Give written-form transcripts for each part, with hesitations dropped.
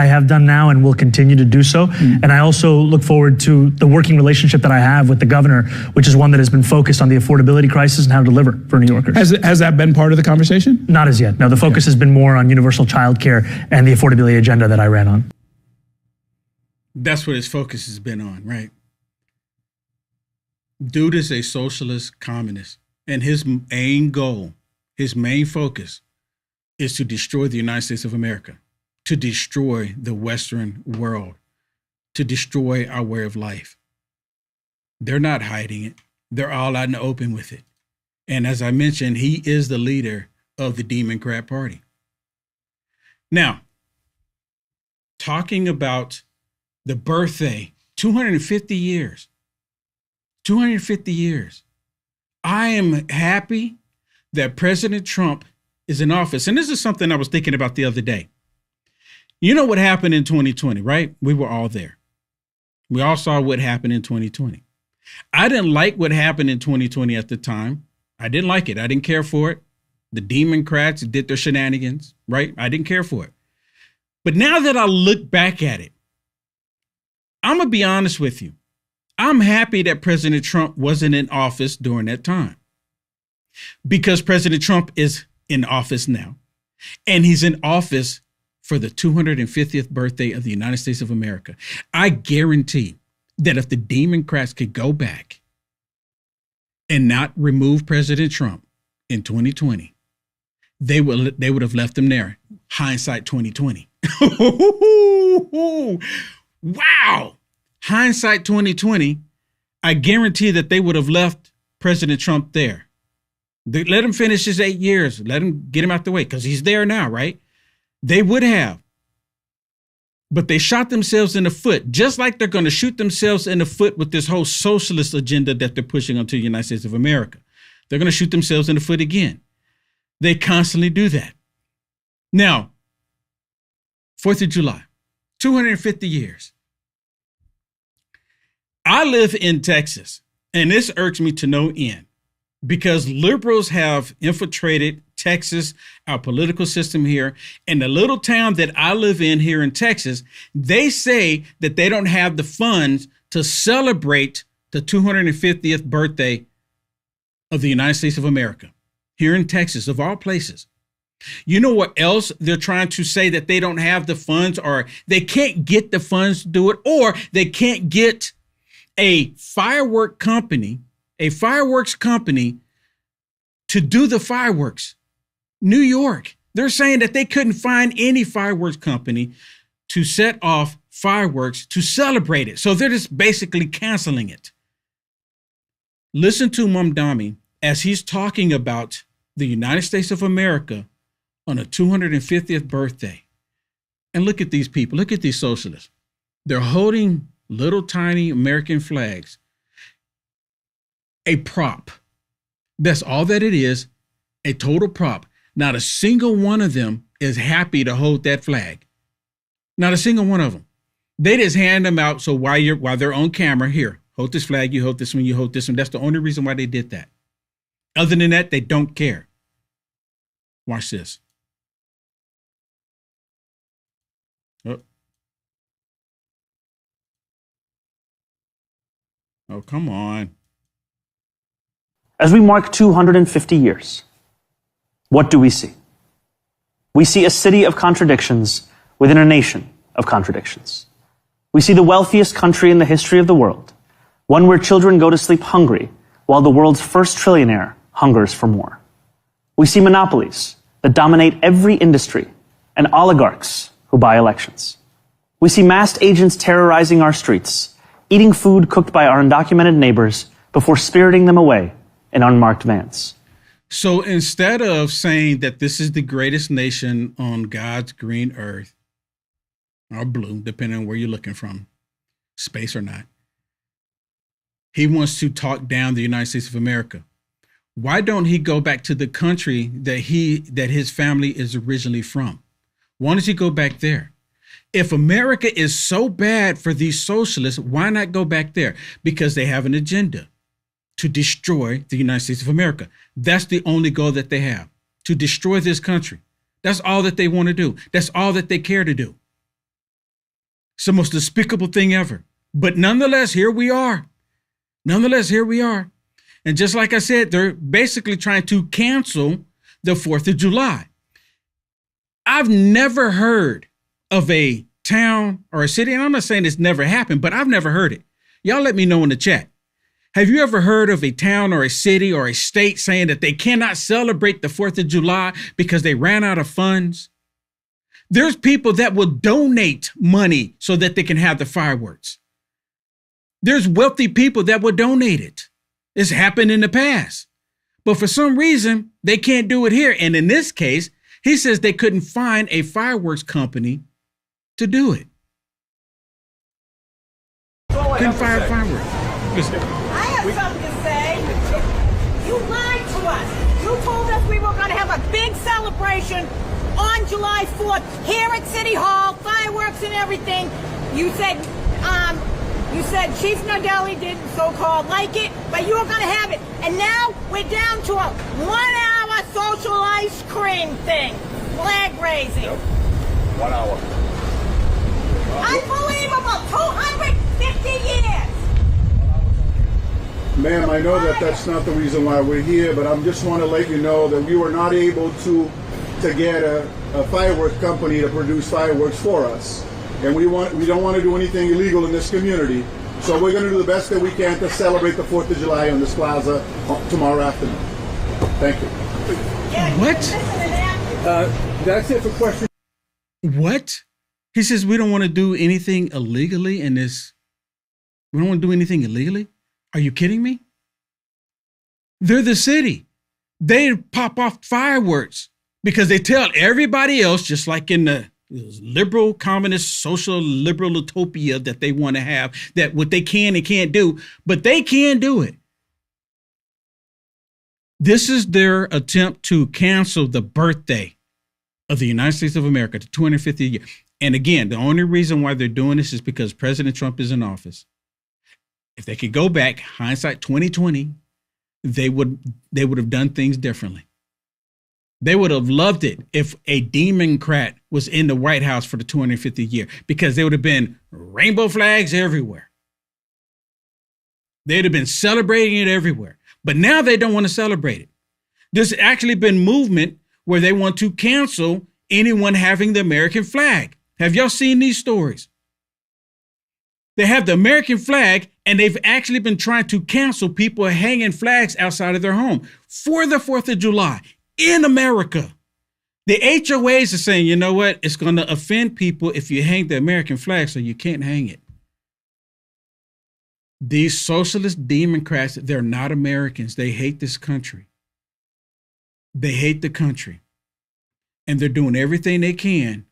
have done now and will continue to do so. And I also look forward to the working relationship that I have with the governor, which is one that has been focused on the affordability crisis and how to deliver for New Yorkers. Has that been part of the conversation? Not as yet. No, the focus has been more on universal child care and the affordability agenda that I ran on. That's what his focus has been on, right? Dude is a socialist communist, and his main goal, his main focus is to destroy the United States of America, to destroy the Western world, to destroy our way of life. They're not hiding it. They're all out in the open with it. And as I mentioned, he is the leader of the Democrat Party. Now, talking about the birthday, 250 years. 250 years. I am happy that President Trump is in office. And this is something I was thinking about the other day. You know what happened in 2020, right? We were all there. We all saw what happened in 2020. I didn't like what happened in 2020 at the time. I didn't like it. I didn't care for it. The Democrats did their shenanigans, right? I didn't care for it. But now that I look back at it, I'm going to be honest with you. I'm happy that President Trump wasn't in office during that time, because President Trump is in office now, and he's in office for the 250th birthday of the United States of America. I guarantee that if the Democrats could go back and not remove President Trump in 2020, they would have left him there. Hindsight 2020. Wow. Hindsight 2020, I guarantee that they would have left President Trump there. Let him finish his 8 years. Let him get him out the way, because he's there now, right? They would have. But they shot themselves in the foot, just like they're going to shoot themselves in the foot with this whole socialist agenda that they're pushing onto the United States of America. They're going to shoot themselves in the foot again. They constantly do that. Now, 4th of July, 250 years. I live in Texas, and this irks me to no end, because liberals have infiltrated Texas, our political system here. In the little town that I live in here in Texas, they say that they don't have the funds to celebrate the 250th birthday of the United States of America here in Texas, of all places. You know what else they're trying to say? That they don't have the funds, or they can't get the funds to do it, or they can't get a fireworks company to do the fireworks. New York, they're saying that they couldn't find any fireworks company to set off fireworks to celebrate it. So they're just basically canceling it. Listen to Mamdani as he's talking about the United States of America on a 250th birthday. And look at these people. Look at these socialists. They're holding little tiny American flags, a prop. That's all that it is, a total prop. Not a single one of them is happy to hold that flag. Not a single one of them. They just hand them out. So while they're on camera, here, hold this flag, you hold this one, you hold this one. That's the only reason why they did that. Other than that, they don't care. Watch this. Oh, come on. As we mark 250 years, what do we see? We see a city of contradictions within a nation of contradictions. We see the wealthiest country in the history of the world, one where children go to sleep hungry while the world's first trillionaire hungers for more. We see monopolies that dominate every industry and oligarchs who buy elections. We see masked agents terrorizing our streets, eating food cooked by our undocumented neighbors before spiriting them away in unmarked vans. So instead of saying that this is the greatest nation on God's green earth, or blue, depending on where you're looking from, space or not, he wants to talk down the United States of America. Why don't he go back to the country that his family is originally from? Why don't he go back there? If America is so bad for these socialists, why not go back there? Because they have an agenda to destroy the United States of America. That's the only goal that they have, to destroy this country. That's all that they want to do. That's all that they care to do. It's the most despicable thing ever. But nonetheless, here we are. Nonetheless, here we are. And just like I said, they're basically trying to cancel the 4th of July. I've never heard of a town or a city, and I'm not saying it's never happened, but I've never heard it. Y'all let me know in the chat. Have you ever heard of a town or a city or a state saying that they cannot celebrate the 4th of July because they ran out of funds? There's people that will donate money so that they can have the fireworks. There's wealthy people that will donate it. It's happened in the past. But for some reason, they can't do it here. And in this case, he says they couldn't find a fireworks company to do it. Couldn't find fireworks. Listen. I have something to say. You lied to us. You told us we were going to have a big celebration on July 4th here at City Hall, fireworks and everything. You said Chief Nardelli didn't so-called like it, but you were going to have it. And now we're down to a 1-hour social ice cream thing, flag raising. Yep. 1 hour. Unbelievable, 250 years. Ma'am, I know that that's not the reason why we're here, but I just want to let you know that we were not able to get a fireworks company to produce fireworks for us. And we don't want to do anything illegal in this community. So we're going to do the best that we can to celebrate the 4th of July on this plaza tomorrow afternoon. Thank you. Yeah, What? listen to that. That's it for questions. What? He says we don't want to do anything illegally in this. We don't want to do anything illegally? Are you kidding me? They're the city. They pop off fireworks because they tell everybody else, just like in the liberal, communist, social, liberal utopia that they want to have, that what they can and can't do, but they can do it. This is their attempt to cancel the birthday of the United States of America, the 250th year. And again, the only reason why they're doing this is because President Trump is in office. If they could go back, hindsight 2020, they would have done things differently. They would have loved it if a Democrat was in the White House for the 250th year, because there would have been rainbow flags everywhere. They'd have been celebrating it everywhere. But now they don't want to celebrate it. There's actually been movement where they want to cancel anyone having the American flag. Have y'all seen these stories? They have the American flag, and they've actually been trying to cancel people hanging flags outside of their home for the 4th of July in America. The HOAs are saying, you know what? It's going to offend people if you hang the American flag, so you can't hang it. These socialist Democrats, they're not Americans. They hate this country. They hate the country. And they're doing everything they can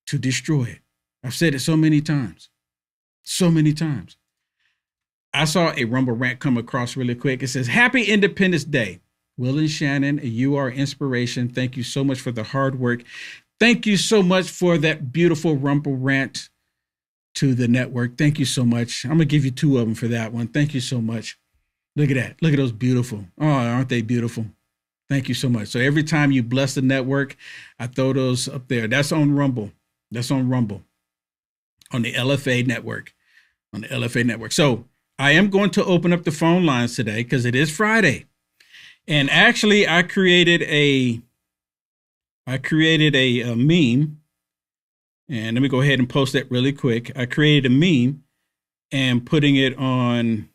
to destroy it. I've said it so many times. So many times. I saw a Rumble rant come across really quick. It says, Happy Independence Day. Will and Shannon, you are inspiration. Thank you so much for the hard work. Thank you so much for that beautiful Rumble rant to the network. Thank you so much. I'm going to give you 2 of them for that one. Thank you so much. Look at that. Look at those beautiful. Oh, aren't they beautiful? Thank you so much. So every time you bless the network, I throw those up there. That's on Rumble. That's on Rumble. On the LFA network. On the LFA network. So I am going to open up the phone lines today because it is Friday. And actually, I created a meme, and let me go ahead and post that really quick. I created a meme and putting it on.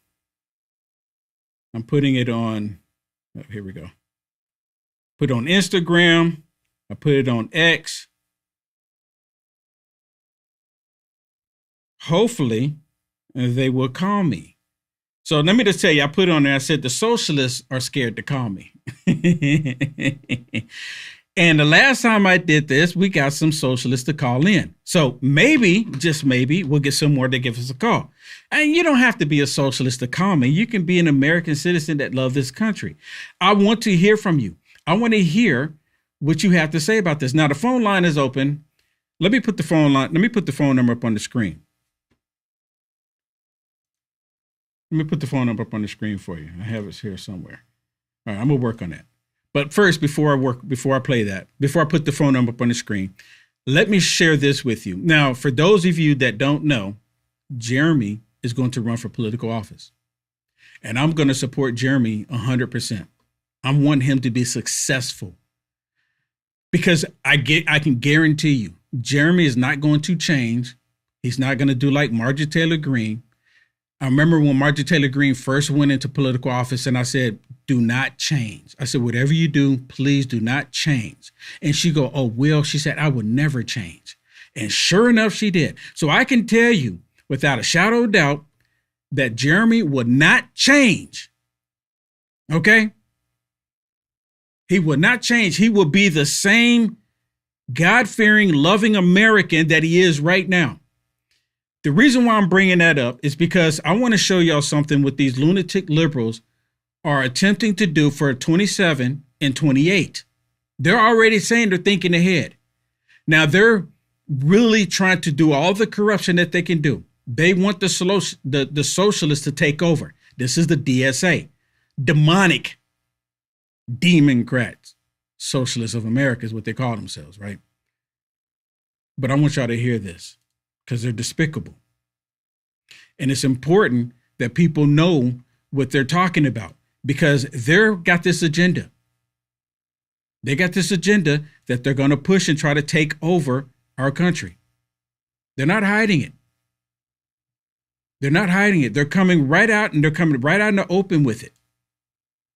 Oh, here we go. Put it on Instagram. I put it on X. Hopefully, they will call me. So let me just tell you, I put it on there. I said the socialists are scared to call me. And the last time I did this, we got some socialists to call in. So maybe, just maybe, we'll get some more to give us a call. And you don't have to be a socialist to call me. You can be an American citizen that loves this country. I want to hear from you. I want to hear what you have to say about this. Now, the phone line is open. Let me put the phone number up on the screen. Let me put the phone number up on the screen for you. I have it here somewhere. All right, I'm gonna work on that. But first, before I put the phone number up on the screen, Let me share this with you. Now, for those of you that don't know, Jeremy is going to run for political office. And I'm going to support Jeremy 100%. I want him to be successful. Because I can guarantee you, Jeremy is not going to change. He's not going to do like Marjorie Taylor Greene. I remember when Marjorie Taylor Greene first went into political office and I said, do not change. I said, whatever you do, please do not change. And she go, oh, Will, she said, I would never change. And sure enough, she did. So I can tell you without a shadow of doubt that Jeremy would not change. Okay? He would not change. He will be the same God-fearing, loving American that he is right now. The reason why I'm bringing that up is because I want to show y'all something what these lunatic liberals are attempting to do for 27 and 28. They're already saying they're thinking ahead. Now they're really trying to do all the corruption that they can do. They want the socialists to take over. This is the DSA, demonic Democrats, Socialists of America is what they call themselves, right? But I want y'all to hear this because they're despicable. And it's important that people know what they're talking about because they've got this agenda. They got this agenda that they're going to push and try to take over our country. They're not hiding it. They're not hiding it. They're coming right out and they're coming right out in the open with it.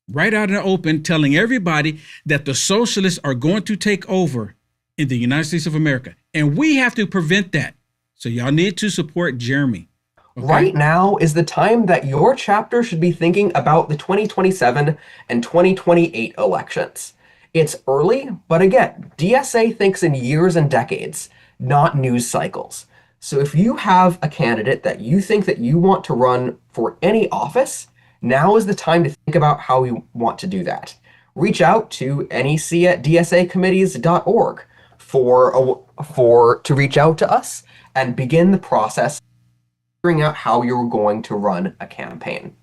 Right out in the open, telling everybody that the socialists are going to take over in the United States of America. And we have to prevent that. So y'all need to support Jeremy. Okay? Right now is the time that your chapter should be thinking about the 2027 and 2028 elections. It's early, but again, DSA thinks in years and decades, not news cycles. So if you have a candidate that you think that you want to run for any office, now is the time to think about how you want to do that. Reach out to nec@dsacommittees.org to reach out to us and begin the process of figuring out how you're going to run a campaign.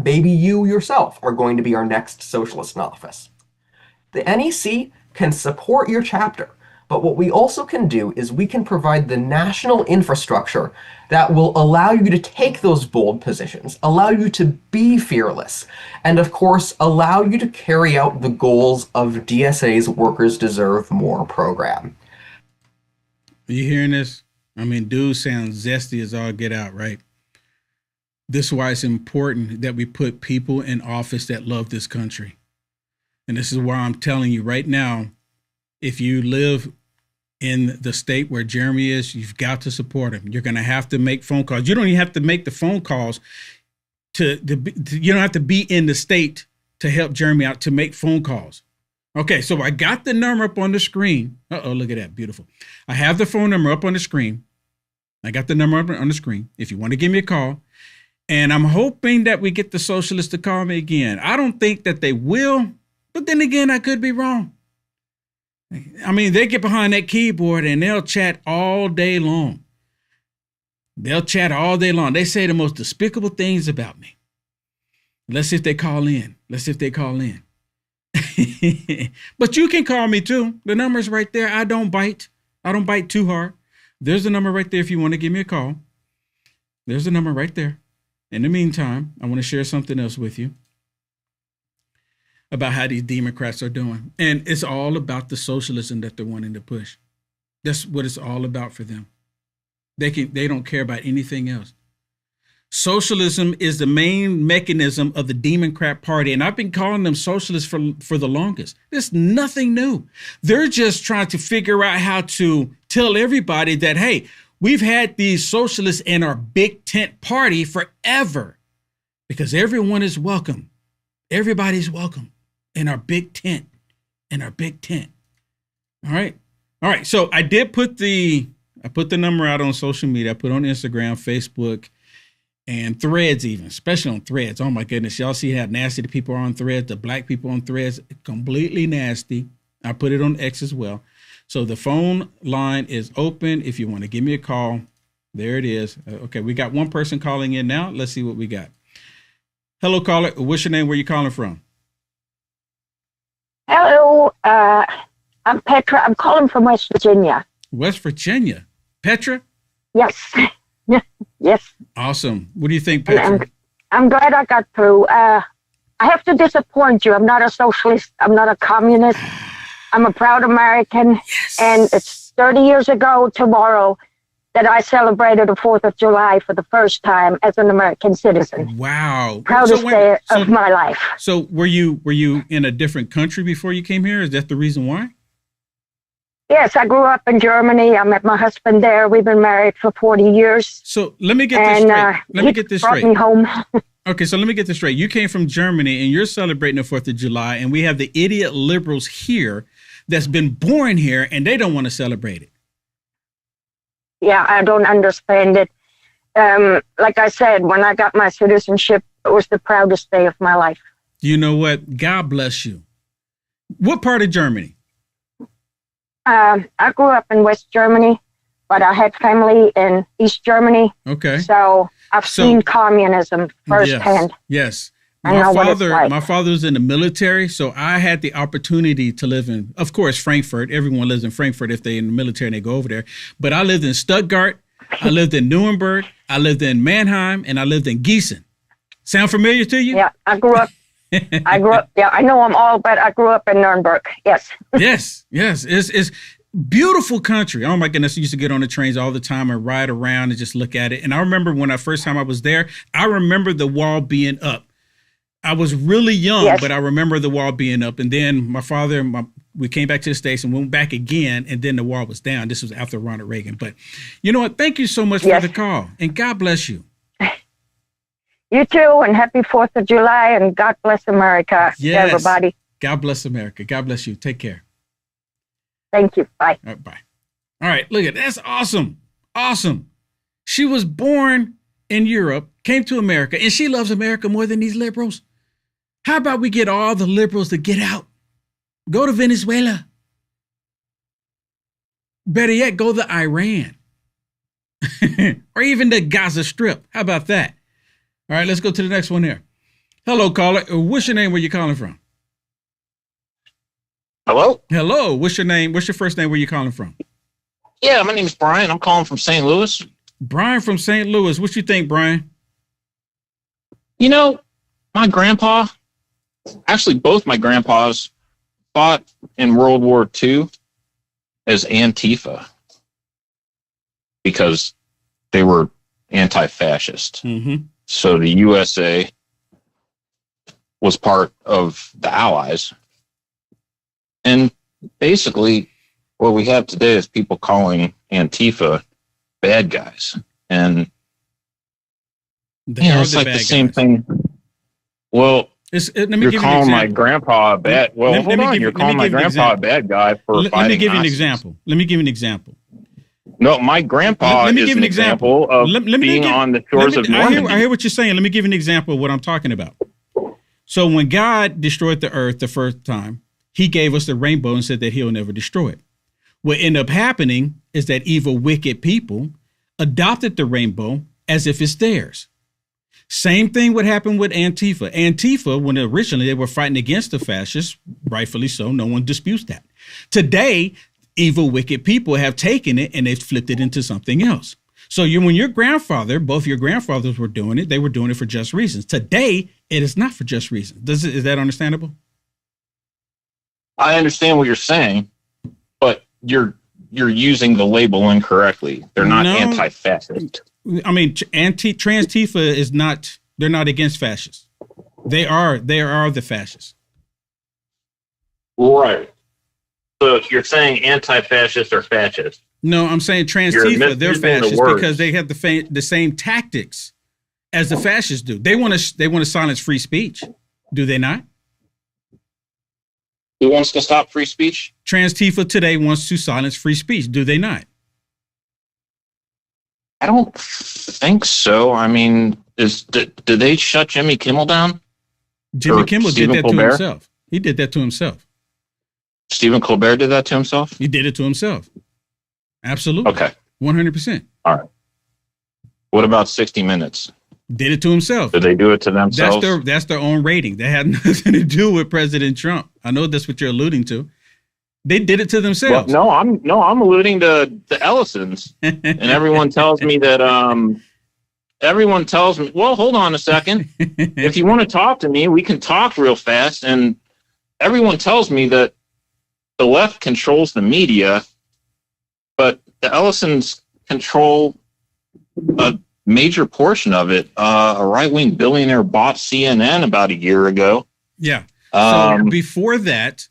Maybe you yourself are going to be our next socialist in office. The NEC can support your chapter, but what we also can do is we can provide the national infrastructure that will allow you to take those bold positions, allow you to be fearless, and of course, allow you to carry out the goals of DSA's Workers Deserve More program. Are you hearing this? I mean, dude sounds zesty as all get out, right? This is why it's important that we put people in office that love this country. And this is why I'm telling you right now, if you live in the state where Jeremy is, you've got to support him. You're going to have to make phone calls. You don't even have to make the phone calls you don't have to be in the state to help Jeremy out to make phone calls. Okay, so I got the number up on the screen. Uh-oh, look at that. Beautiful. I have the phone number up on the screen. I got the number up on the screen if you want to give me a call. And I'm hoping that we get the socialists to call me again. I don't think that they will, but then again, I could be wrong. I mean, they get behind that keyboard and they'll chat all day long. They'll chat all day long. They say the most despicable things about me. Let's see if they call in. But you can call me too. The number's right there. I don't bite too hard. There's the number right there if you want to give me a call. There's the number right there. In the meantime, I want to share something else with you about how these Democrats are doing. And it's all about the socialism that they're wanting to push. That's what it's all about for them. They don't care about anything else. Socialism is the main mechanism of the Democrat Party. And I've been calling them socialists for the longest. There's nothing new. They're just trying to figure out how to tell everybody that, hey, we've had these socialists in our big tent party forever because everyone is welcome. Everybody's welcome. In our big tent, All right. So I put the number out on social media. I put it on Instagram, Facebook, and Threads even, especially on Threads. Oh my goodness. Y'all see how nasty the people are on Threads, the black people on Threads, completely nasty. I put it on X as well. So the phone line is open. If you want to give me a call, there it is. Okay. We got one person calling in now. Let's see what we got. Hello, caller. What's your name? Where you calling from? Hello, I'm Petra. I'm calling from West Virginia. West Virginia. Petra? Yes. Yes. Awesome. What do you think, And Petra? I'm glad I got through. I have to disappoint you. I'm not a socialist. I'm not a communist. I'm a proud American. Yes. And it's 30 years ago tomorrow that I celebrated the 4th of July for the first time as an American citizen. Wow. Proudest day of my life. So were you in a different country before you came here? Is that the reason why? Yes, I grew up in Germany. I met my husband there. We've been married for 40 years. So let me get this straight. Let me get this brought straight. me home. Okay, so let me get this straight. You came from Germany and you're celebrating the 4th of July, and we have the idiot liberals here that's been born here and they don't want to celebrate it. Yeah, I don't understand it. Like I said, when I got my citizenship, it was the proudest day of my life. You know what? God bless you. What part of Germany? I grew up in West Germany, but I had family in East Germany. Okay. So I've seen communism firsthand. Yes. I know what it's like. My father was in the military, so I had the opportunity to live in, of course, Frankfurt. Everyone lives in Frankfurt if they're in the military and they go over there. But I lived in Stuttgart, I lived in Nuremberg, I lived in Mannheim, and I lived in Gießen. Sound familiar to you? Yeah, I grew up. Yeah, I know them all, but I grew up in Nuremberg. Yes. Yes. It's beautiful country. Oh my goodness. I used to get on the trains all the time and ride around and just look at it. And I remember when first time I was there, I remember the wall being up. I was really young, Yes. but I remember the wall being up. And then my father, we came back to the States and went back again. And then the wall was down. This was after Ronald Reagan. But you know what? Thank you so much Yes. for the call. And God bless you. You too, and happy 4th of July, and God bless America, Yes. everybody. God bless America. God bless you. Take care. Thank you. Bye. All right, bye. All right, look at that's awesome. Awesome. She was born in Europe, came to America, and she loves America more than these liberals. How about we get all the liberals to get out? Go to Venezuela. Better yet, go to Iran. Or even the Gaza Strip. How about that? All right, let's go to the next one there. Hello, caller. What's your name? Where you calling from? Hello? Hello. What's your name? What's your first name? Where you calling from? Yeah, my name is Brian. I'm calling from St. Louis. Brian from St. Louis. What you think, Brian? You know, my grandpa, actually both my grandpas fought in World War II as Antifa because they were anti-fascist. Mm-hmm. So the USA was part of the Allies. And basically, what we have today is people calling Antifa bad guys. And They are it's like bad the same guys. thing. Well, Let me you're give you an calling my example. grandpa a bad. Well, Let hold me on. give- You're let me calling my give you an grandpa a example. bad guy for Let me fighting give you an Nazis. example. Let me give you an example. No, my grandpa Let me is give an you an example. of Let me being give- on the shores of Normandy. I hear what you're saying. Let me give you an example of what I'm talking about. So when God destroyed the earth the first time, he gave us the rainbow and said that he'll never destroy it. What ended up happening is that evil, wicked people adopted the rainbow as if it's theirs. Same thing would happen with Antifa. Antifa, when originally they were fighting against the fascists, rightfully so, no one disputes that. Today, evil, wicked people have taken it and they've flipped it into something else. So when your grandfather, both your grandfathers were doing it, they were doing it for just reasons. Today, it is not for just reasons. Is that understandable? I understand what you're saying, but you're using the label incorrectly. They're not No. anti-fascist. I mean, Trans-Tifa is not, they're not against fascists. They are the fascists. Right. So you're saying anti-fascist or fascist? No, I'm saying You're Trans-Tifa, they're misusing the fascists words. because they have the same tactics as the fascists do. They want to silence free speech, do they not? Who wants to stop free speech? Trans-Tifa today wants to silence free speech, do they not? I don't think so. I mean, did they shut Jimmy Kimmel down? Jimmy Or Kimmel Stephen did that Colbert? to himself. He did that to himself. Stephen Colbert did that to himself? He did it to himself. Absolutely. Okay. 100%. All right. What about 60 Minutes? Did it to himself. Did they do it to themselves? That's their own rating. That had nothing to do with President Trump. I know that's what you're alluding to. They did it to Well, themselves. I'm alluding to the Ellisons, and everyone tells me that everyone tells me, well, hold on a second. If you want to talk to me, we can talk real fast. And everyone tells me that the left controls the media, but the Ellisons control a major portion of it. A right-wing billionaire bought CNN about a year ago. Yeah. So before that,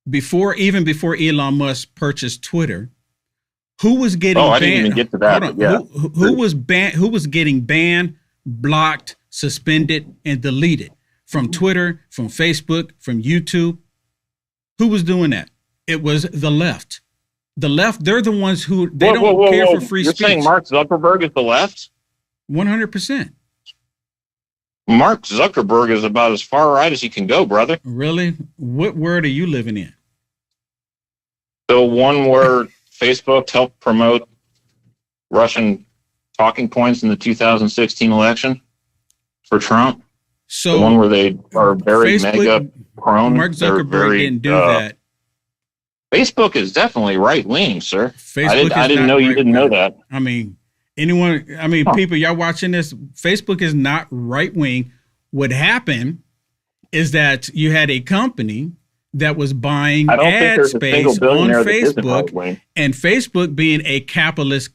before Elon Musk purchased Twitter, who was getting banned? I didn't even get to that. Hold on. Yeah. Who was banned? Who was getting banned, blocked, suspended, and deleted from Twitter, from Facebook, from YouTube? Who was doing that? It was the left. The left, they're the ones who don't care for free speech. You're saying Mark Zuckerberg is the left? 100%. Mark Zuckerberg is about as far right as you can go, brother. Really? What world are you living in? The one where Facebook helped promote Russian talking points in the 2016 election for Trump. So the one where they are very mega prone. Mark Zuckerberg didn't do that. Facebook is definitely right wing, sir. Facebook I didn't know you didn't know that. I mean, people, y'all watching this, Facebook is not right wing. What happened is that you had a company that was buying ad space on Facebook, and Facebook, being a capitalist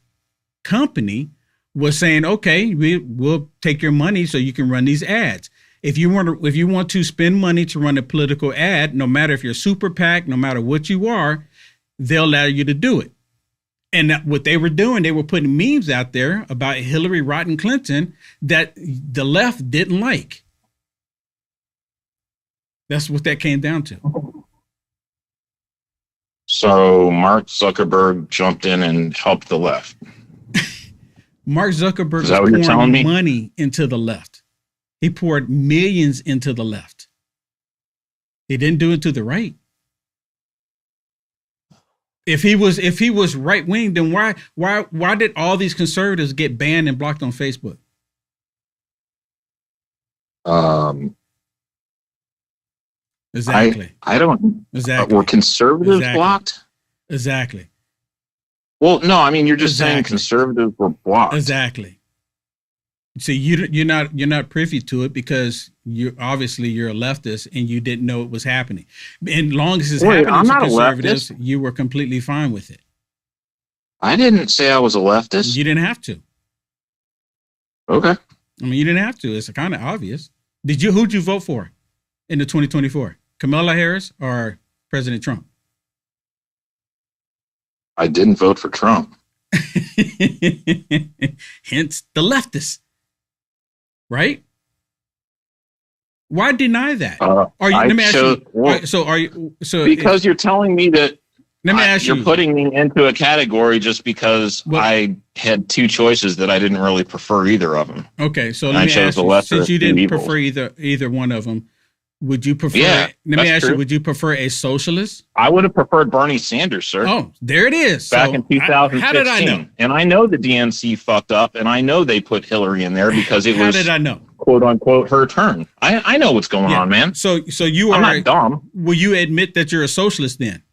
company, was saying, okay, we'll take your money so you can run these ads. If you want to spend money to run a political ad, no matter if you're super PAC, no matter what you are, they'll allow you to do it. And what they were doing, they were putting memes out there about Hillary Rodham Clinton that the left didn't like. That's what that came down to. So Mark Zuckerberg jumped in and helped the left. Mark Zuckerberg Is that what you're telling me? Money into the left. He poured millions into the left. He didn't do it to the right. If he was right wing, then why did all these conservatives get banned and blocked on Facebook? Exactly. I don't. Exactly. Were conservatives blocked? Exactly. Well, no. I mean, you're just saying conservatives were blocked. Exactly. See, you're not privy to it because you're a leftist and you didn't know it was happening. And long as it's happening to conservatives, you were completely fine with it. I didn't say I was a leftist. You didn't have to. Okay. I mean, you didn't have to. It's kind of obvious. Who'd you vote for in the 2024? Kamala Harris or President Trump? I didn't vote for Trump. Hence the leftists. Right? Why deny that? Because you're telling me that let me ask you're putting me into a category just because I had two choices that I didn't really prefer either of them. Okay, so let me ask you, since you didn't prefer either one of them, would you prefer? Yeah, let me ask you, would you prefer a socialist? I would have preferred Bernie Sanders, sir. Oh, there it is. Back in 2016. How did I know? And I know the DNC fucked up, and I know they put Hillary in there because it was. How did I know? "Quote unquote" her turn. I know what's going on, man. So you are. I'm not dumb. Will you admit that you're a socialist then?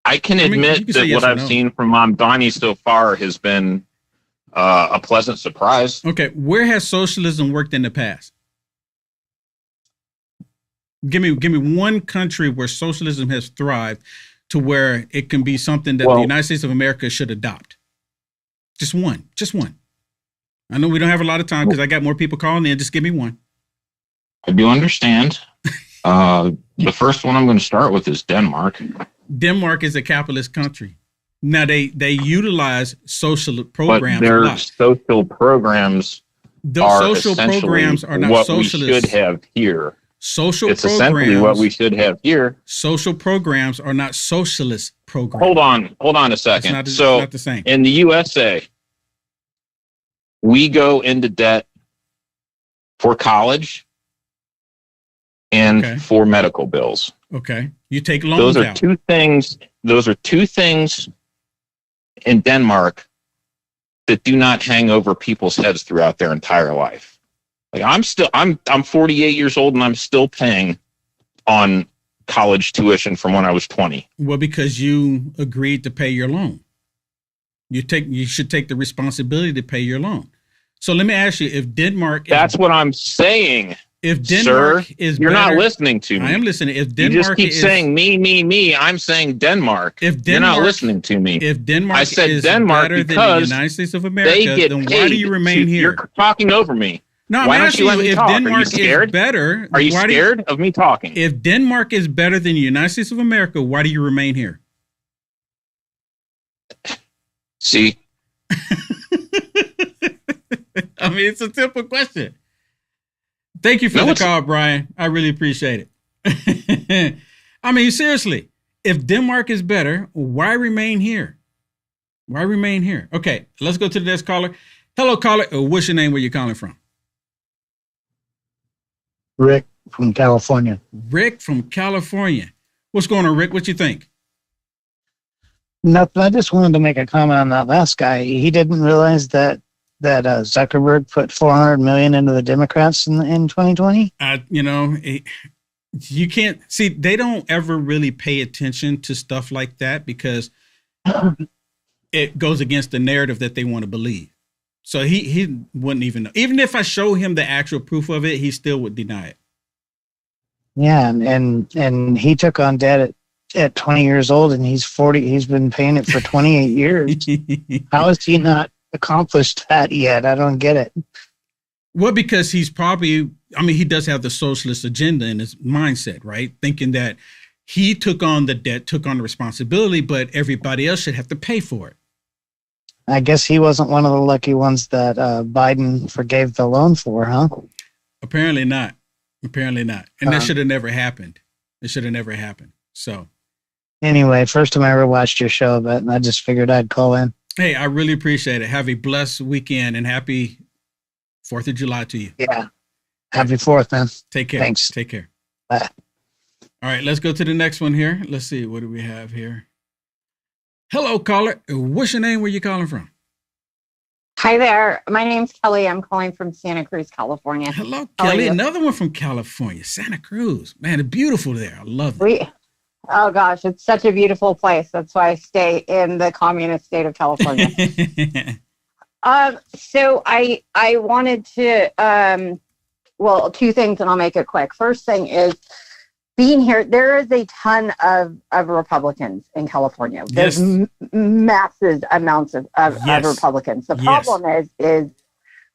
I can admit that what I've seen from Mamdani so far has been a pleasant surprise. Okay, where has socialism worked in the past? Give me one country where socialism has thrived to where it can be something that the United States of America should adopt. Just one. I know we don't have a lot of time because I got more people calling in. Just give me one. I do understand. The first one I'm going to start with is Denmark. Denmark is a capitalist country. Now they utilize social programs. But their social programs are not what socialist. We should have here. It's essentially what we should have here. Social programs are not socialist programs. Hold on a second. It's not the same. In the USA, we go into debt for college and for medical bills. Okay. You take loans out. Those are two things in Denmark that do not hang over people's heads throughout their entire life. Like I'm 48 years old and I'm still paying on college tuition from when I was 20. Well, because you agreed to pay your loan. You should take the responsibility to pay your loan. So let me ask you, if Denmark... That's what I'm saying. If Denmark Sir, is you're better, not listening to me. I am listening. If You Denmark just keep saying me. I'm saying Denmark. If You're not Denmark- listening to me. If Denmark I said is Denmark better than the because United States of they America, get then paid. why do you remain here? You're talking over me. No, I'm Why don't asking you let me if talk? Are you Denmark is scared? better. Are you why do scared of me talking? If Denmark is better than the United States of America, why do you remain here? See, I mean, it's a simple question. Thank you for No, the it's- call, Brian. I really appreciate it. I mean, seriously, if Denmark is better, why remain here? Why remain here? Okay, let's go to the next caller. Hello, caller. What's your name? Where you calling from? Rick from California. Rick from California. What's going on, Rick? What you think? Nothing. I just wanted to make a comment on that last guy. He didn't realize that Zuckerberg put $400 million into the Democrats in 2020. You can't see. They don't ever really pay attention to stuff like that because it goes against the narrative that they want to believe. So he wouldn't even know. Even if I show him the actual proof of it, he still would deny it. Yeah, and he took on debt at 20 years old, and he's 40. He's been paying it for 28 years. How has he not accomplished that yet? I don't get it. Well, because he's probably, he does have the socialist agenda in his mindset, right? Thinking that he took on the debt, took on the responsibility, but everybody else should have to pay for it. I guess he wasn't one of the lucky ones that Biden forgave the loan for, huh? Apparently not. Apparently not. And that should have never happened. It should have never happened. So anyway, first time I ever watched your show, but I just figured I'd call in. hey, I really appreciate it. Have a blessed weekend and happy 4th of July to you. Yeah. Happy 4th, man. Take care. Thanks. Take care. Bye. All right, let's go to the next one here. Let's see. What do we have here? Hello, caller. What's your name? Where you calling from? Hi there. My name's Kelly. I'm calling from Santa Cruz, California. Hello, How are Kelly. you? Another one from California, Santa Cruz. Man, it's beautiful there. I love it. Oh gosh, it's such a beautiful place. That's why I stay in the communist state of California. So I wanted to, well, two things, and I'll make it quick. First thing is, being here, there is a ton of Republicans in California. There's massive amounts of Republicans. The problem is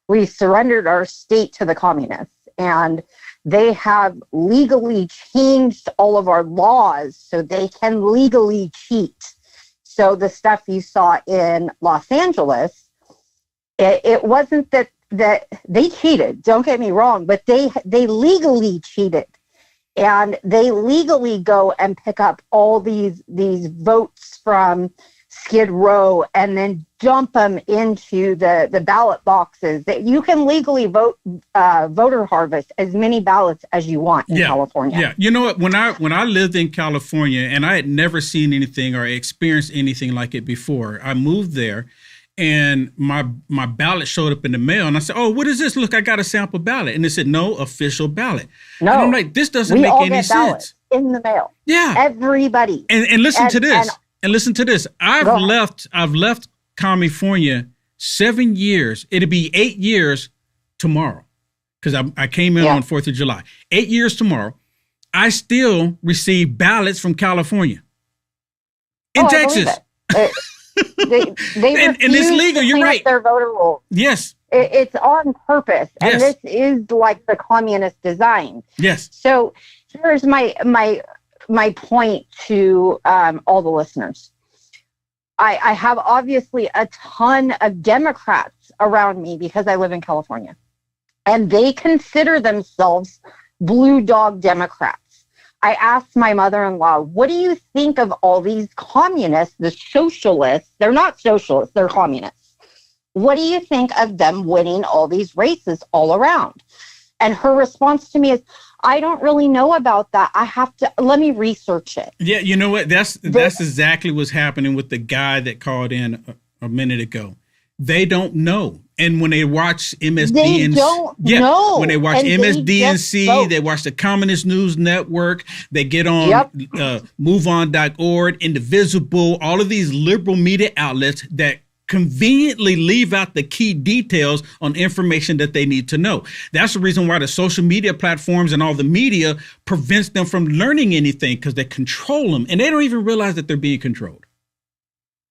we surrendered our state to the communists, and they have legally changed all of our laws so they can legally cheat. So the stuff you saw in Los Angeles, it wasn't that they cheated. Don't get me wrong, but they legally cheated. And they legally go and pick up all these votes from Skid Row and then dump them into the ballot boxes. That you can legally voter harvest as many ballots as you want in California. Yeah, you know what? When I lived in California and I had never seen anything or experienced anything like it before, I moved there. And my ballot showed up in the mail, and I said, "Oh, what is this? Look, I got a sample ballot." And they said, "No official ballot." No, and I'm like, "This doesn't make any sense." In the mail. Yeah, everybody. And listen to this. And listen to this. I've left California 7 years. It'll be 8 years tomorrow, because I came in on 4th of July. 8 years tomorrow. I still receive ballots from California in Texas. They and it's legal. You're right. Their voter rolls. Yes. It's on purpose, and this is like the communist design. Yes. So here's my point to all the listeners. I have obviously a ton of Democrats around me because I live in California, and they consider themselves blue dog Democrats. I asked my mother-in-law, what do you think of all these communists, the socialists? They're not socialists, they're communists. What do you think of them winning all these races all around? And her response to me is, I don't really know about that. Let me research it. Yeah, you know what? That's exactly what's happening with the guy that called in a minute ago. They don't know. And when they watch MSD They and don't know. when they watch And they MSDNC, just vote. they watch the Communist News Network, they get on MoveOn.org, Indivisible, all of these liberal media outlets that conveniently leave out the key details on information that they need to know. That's the reason why the social media platforms and all the media prevents them from learning anything, because they control them and they don't even realize that they're being controlled.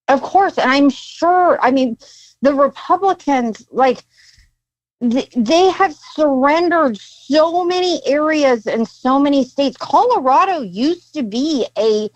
Of course. And I'm sure, I mean, the Republicans, like, they have surrendered so many areas and so many states. Colorado used to be a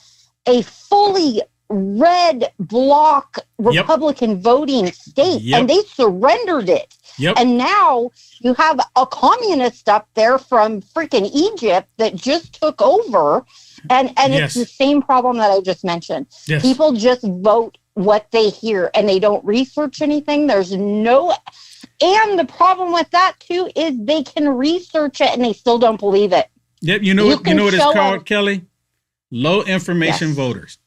fully red bloc Republican voting state, and they surrendered it. And now you have a communist up there from freaking Egypt that just took over. And it's the same problem that I just mentioned. People just vote what they hear and they don't research anything. There's no... And the problem with that, too, is they can research it and they still don't believe it. Yep, you know what it's called, Kelly? Low information voters.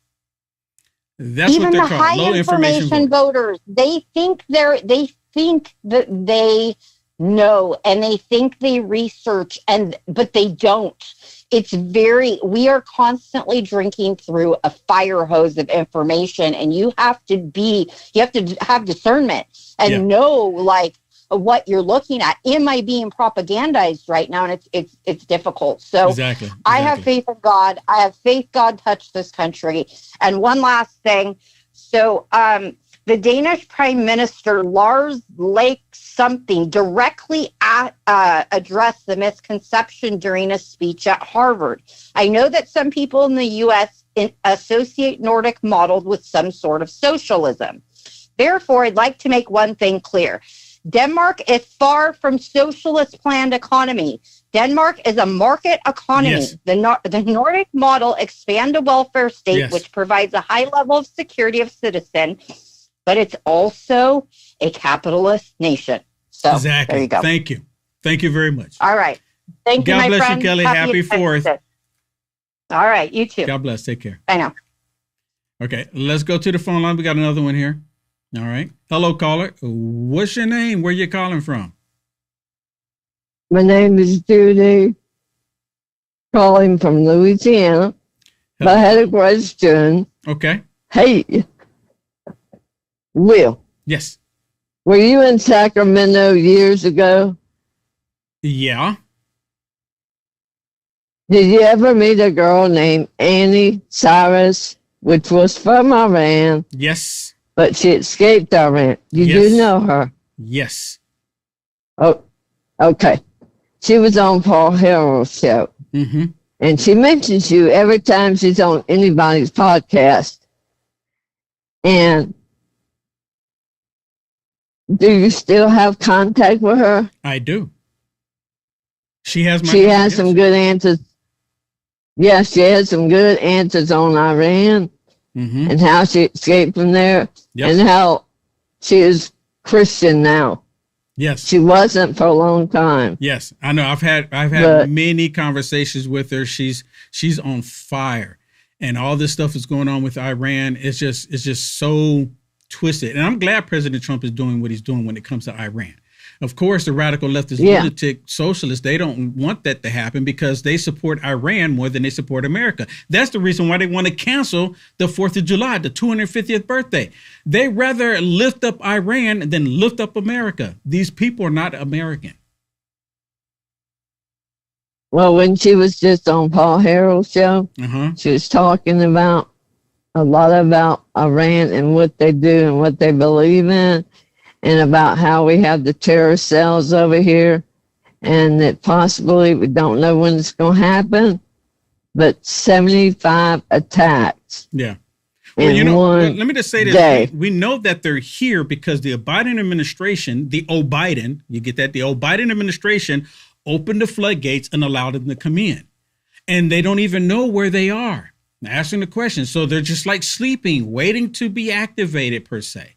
That's even what they're the called. high Low information voters. They think that they know and they think they research, but they don't. We are constantly drinking through a fire hose of information, and you have to have discernment and know, like, what you're looking at. Am I being propagandized right now? And it's difficult. So exactly. I have faith in God. I have faith God touched this country. And one last thing. So the Danish Prime Minister Lars Lake something directly addressed the misconception during a speech at Harvard. I know that some people in the U.S. associate Nordic model with some sort of socialism. Therefore, I'd like to make one thing clear. Denmark is far from socialist planned economy. Denmark is a market economy. Yes. The Nordic model expand a welfare state, which provides a high level of security of citizen, but it's also a capitalist nation. So exactly. There you go. Thank you. Thank you very much. All right. Thank you, God my bless friend. you, Kelly. Happy 4th. All right. You too. God bless. Take care. I know. Okay. Let's go to the phone line. We got another one here. All right. Hello, caller. What's your name? Where you calling from? My name is Judy, calling from Louisiana. Hello. I had a question. Okay. Hey, Will. Yes. Were you in Sacramento years ago? Yeah. Did you ever meet a girl named Annie Cyrus, which was from Iran? Yes. But she escaped Iran. You do know her? Yes. Oh, okay. She was on Paul Harrell's show. Mm-hmm. And she mentions you every time she's on anybody's podcast. And do you still have contact with her? I do. She has my She has some good answers. Yes, she has some good answers on Iran. Mm-hmm. And how she escaped from there, Yep. and how she is Christian now. Yes. She wasn't for a long time. Yes, I know. I've had But- many conversations with her. She's on fire, and all this stuff is going on with Iran. It's just so twisted. And I'm glad President Trump is doing what he's doing when it comes to Iran. Of course, the radical leftist lunatic socialists, they don't want that to happen because they support Iran more than they support America. That's the reason why they want to cancel the 4th of July, the 250th birthday. They rather lift up Iran than lift up America. These people are not American. Well, when she was just on Paul Harrell's show, she was talking about a lot about Iran and what they do and what they believe in, and about how we have the terrorist cells over here, and that possibly we don't know when it's going to happen, but 75 attacks. Yeah. Well, let me just say this. Day. We know that they're here because the Biden administration, the O'Biden, you get that? The O'Biden administration opened the floodgates and allowed them to come in. And they don't even know where they are. Asking the question. So they're just like sleeping, waiting to be activated per se.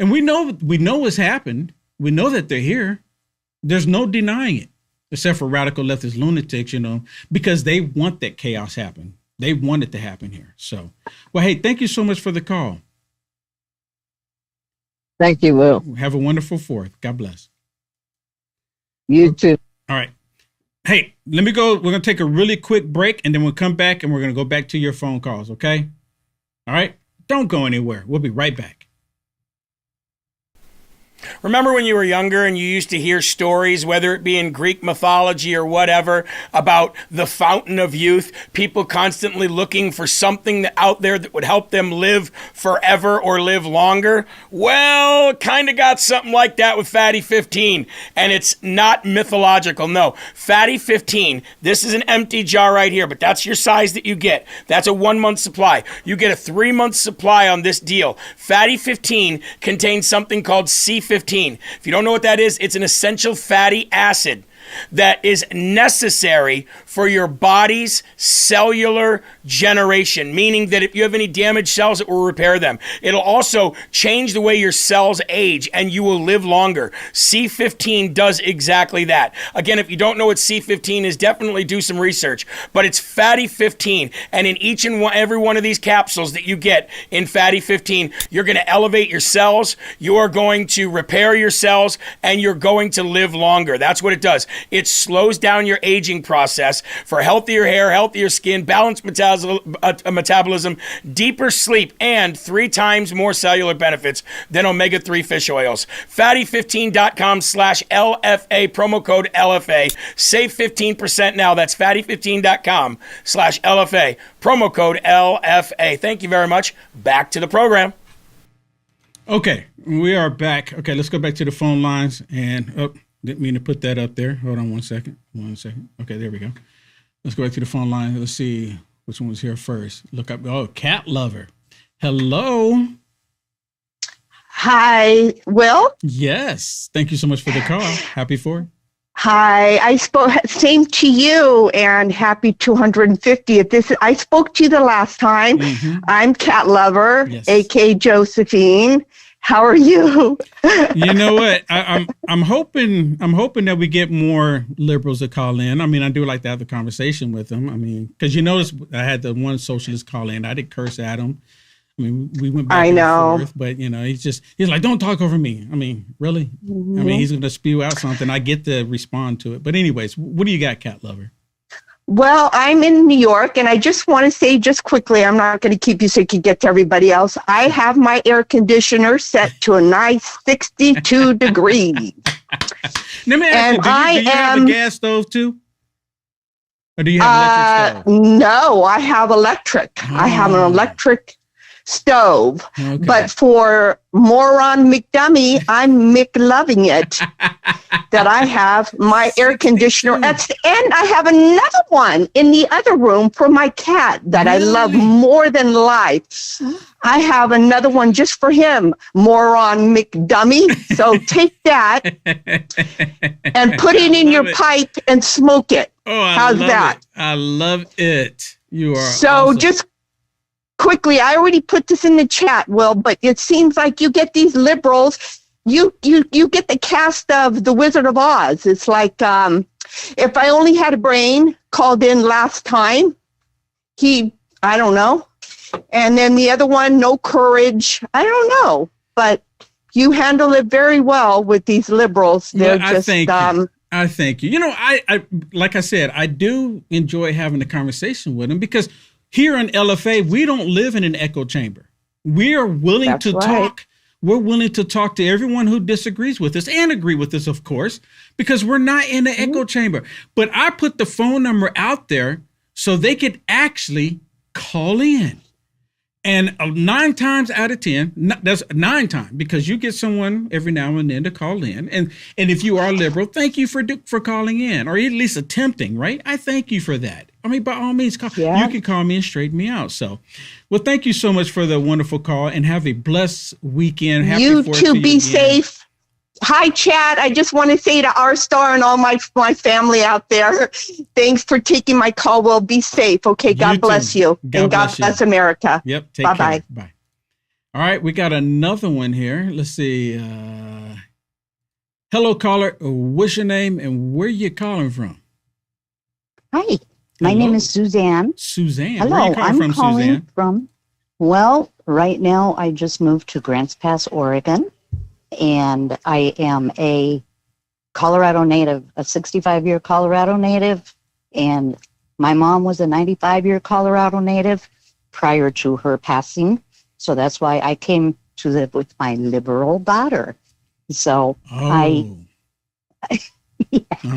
And we know what's happened. We know that they're here. There's no denying it, except for radical leftist lunatics, because they want that chaos happen. They want it to happen here. So, well, hey, thank you so much for the call. Thank you, Will. Have a wonderful 4th. God bless. You too. All right. Hey, let me go. We're going to take a really quick break, and then we'll come back, and we're going to go back to your phone calls, okay? All right? Don't go anywhere. We'll be right back. Remember when you were younger and you used to hear stories, whether it be in Greek mythology or whatever, about the fountain of youth, people constantly looking for something out there that would help them live forever or live longer? Well, kind of got something like that with Fatty 15, and it's not mythological. No, Fatty 15, this is an empty jar right here, but that's your size that you get. That's a 1-month supply. You get a 3-month supply on this deal. Fatty 15 contains something called C15. If you don't know what that is, it's an essential fatty acid that is necessary for your body's cellular generation, meaning that if you have any damaged cells, it will repair them. It'll also change the way your cells age, and you will live longer. C15 does exactly that. Again, if you don't know what C15 is, definitely do some research, but it's Fatty 15, and in each and every one of these capsules that you get in Fatty 15, you're going to elevate your cells, you are going to repair your cells, and you're going to live longer. That's what it does. It slows down your aging process for healthier hair, healthier skin, balanced metabolism, deeper sleep, and 3 times more cellular benefits than omega-3 fish oils. Fatty15.com/LFA, promo code LFA. Save 15% now. That's fatty15.com/LFA, promo code LFA. Thank you very much. Back to the program. Okay, we are back. Okay, let's go back to the phone lines. And didn't mean to put that up there. Hold on 1 second. 1 second. Okay, there we go. Let's go back to the phone line. Let's see which one was here first. Look up. Oh, Cat Lover. Hello. Hi, Will. Yes. Thank you so much for the call. Happy 4th. Hi, I spoke. Same to you, and happy 250th. I spoke to you the last time. Mm-hmm. I'm Cat Lover, yes. A.K. Josephine. How are you? You know what? I'm hoping that we get more liberals to call in. I mean, I do like to have the conversation with them. I mean, because you notice I had the one socialist call in. I did curse at him. I mean, we went back and forth, but you know, he's like, don't talk over me. I mean, really? Mm-hmm. I mean, he's going to spew out something. I get to respond to it. But anyways, what do you got, Cat Lover? Well, I'm in New York, and I just want to say just quickly, I'm not going to keep you so you can get to everybody else. I have my air conditioner set to a nice 62 degrees. Let me ask you, do you have a gas stove too? Or do you have electric stove? No, I have electric. Oh. I have an electric stove. Okay. But for moron McDummy, I'm McLoving it. That I have my air conditioner. And I have another one in the other room for my cat that I love more than life. I have another one just for him, moron McDummy. So take that and put it in your pipe and smoke it. Oh, how's that? I love it. You are so awesome. Just quickly, I already put this in the chat, Will, but it seems like you get these liberals. You get the cast of The Wizard of Oz. It's like If I Only Had a Brain called in last time. I don't know. And then the other one, No Courage. I don't know. But you handle it very well with these liberals. They're I thank you. You know, I like I said, I do enjoy having a conversation with them because here in LFA, we don't live in an echo chamber. We are willing to talk. We're willing to talk to everyone who disagrees with us and agree with us, of course, because we're not in an echo chamber. But I put the phone number out there so they could actually call in. And 9 times out of 10, that's 9 times, because you get someone every now and then to call in. And if you are liberal, thank you for calling in, or at least attempting, right? I thank you for that. I mean, by all means, you can call me and straighten me out. So, well, thank you so much for the wonderful call, and have a blessed weekend. Happy you 4th too, to be you safe. Hi, Chad. I just want to say to R-Star and all my family out there, thanks for taking my call. Well, be safe. Okay, God bless you. And God bless America. Yep, take Bye-bye. care. Bye. All right, we got another one here. Let's see. Hello, caller. What's your name and where you calling from? Hi, my name is Suzanne. Suzanne. Hello, Where are you calling I'm from, calling Suzanne? from, well, right now I just moved to Grants Pass, Oregon. and I am a Colorado native, a 65-year Colorado native, and my mom was a 95-year Colorado native prior to her passing. So that's why I came to live with my liberal daughter. So I'm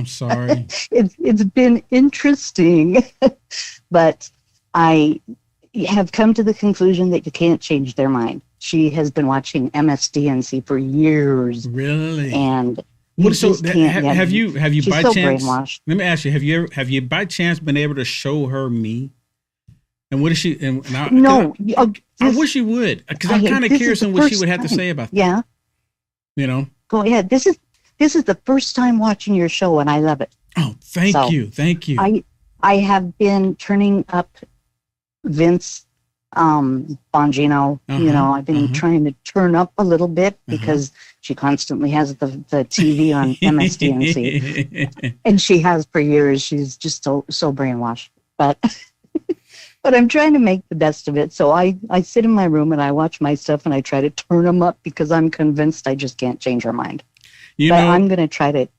sorry. It's been interesting, but I have come to the conclusion that you can't change their mind. She has been watching MSDNC for years. Really? And What, so have you she's by so chance? brainwashed. Let me ask you: have you by chance been able to show her me? And what is she? And No, I wish you would, because I'm kind of curious on what she would have to say about that. Yeah, You know. go ahead. This is the first time watching your show, and I love it. Oh, thank you. I have been turning up Vince Bongino. You know, I've been trying to turn up a little bit because she constantly has the TV on MSDNC, and she has for years. She's just so brainwashed, but. But I'm trying to make the best of it. So I sit in my room and I watch my stuff and I try to turn them up because I'm convinced I just can't change her mind. But I'm going to try to.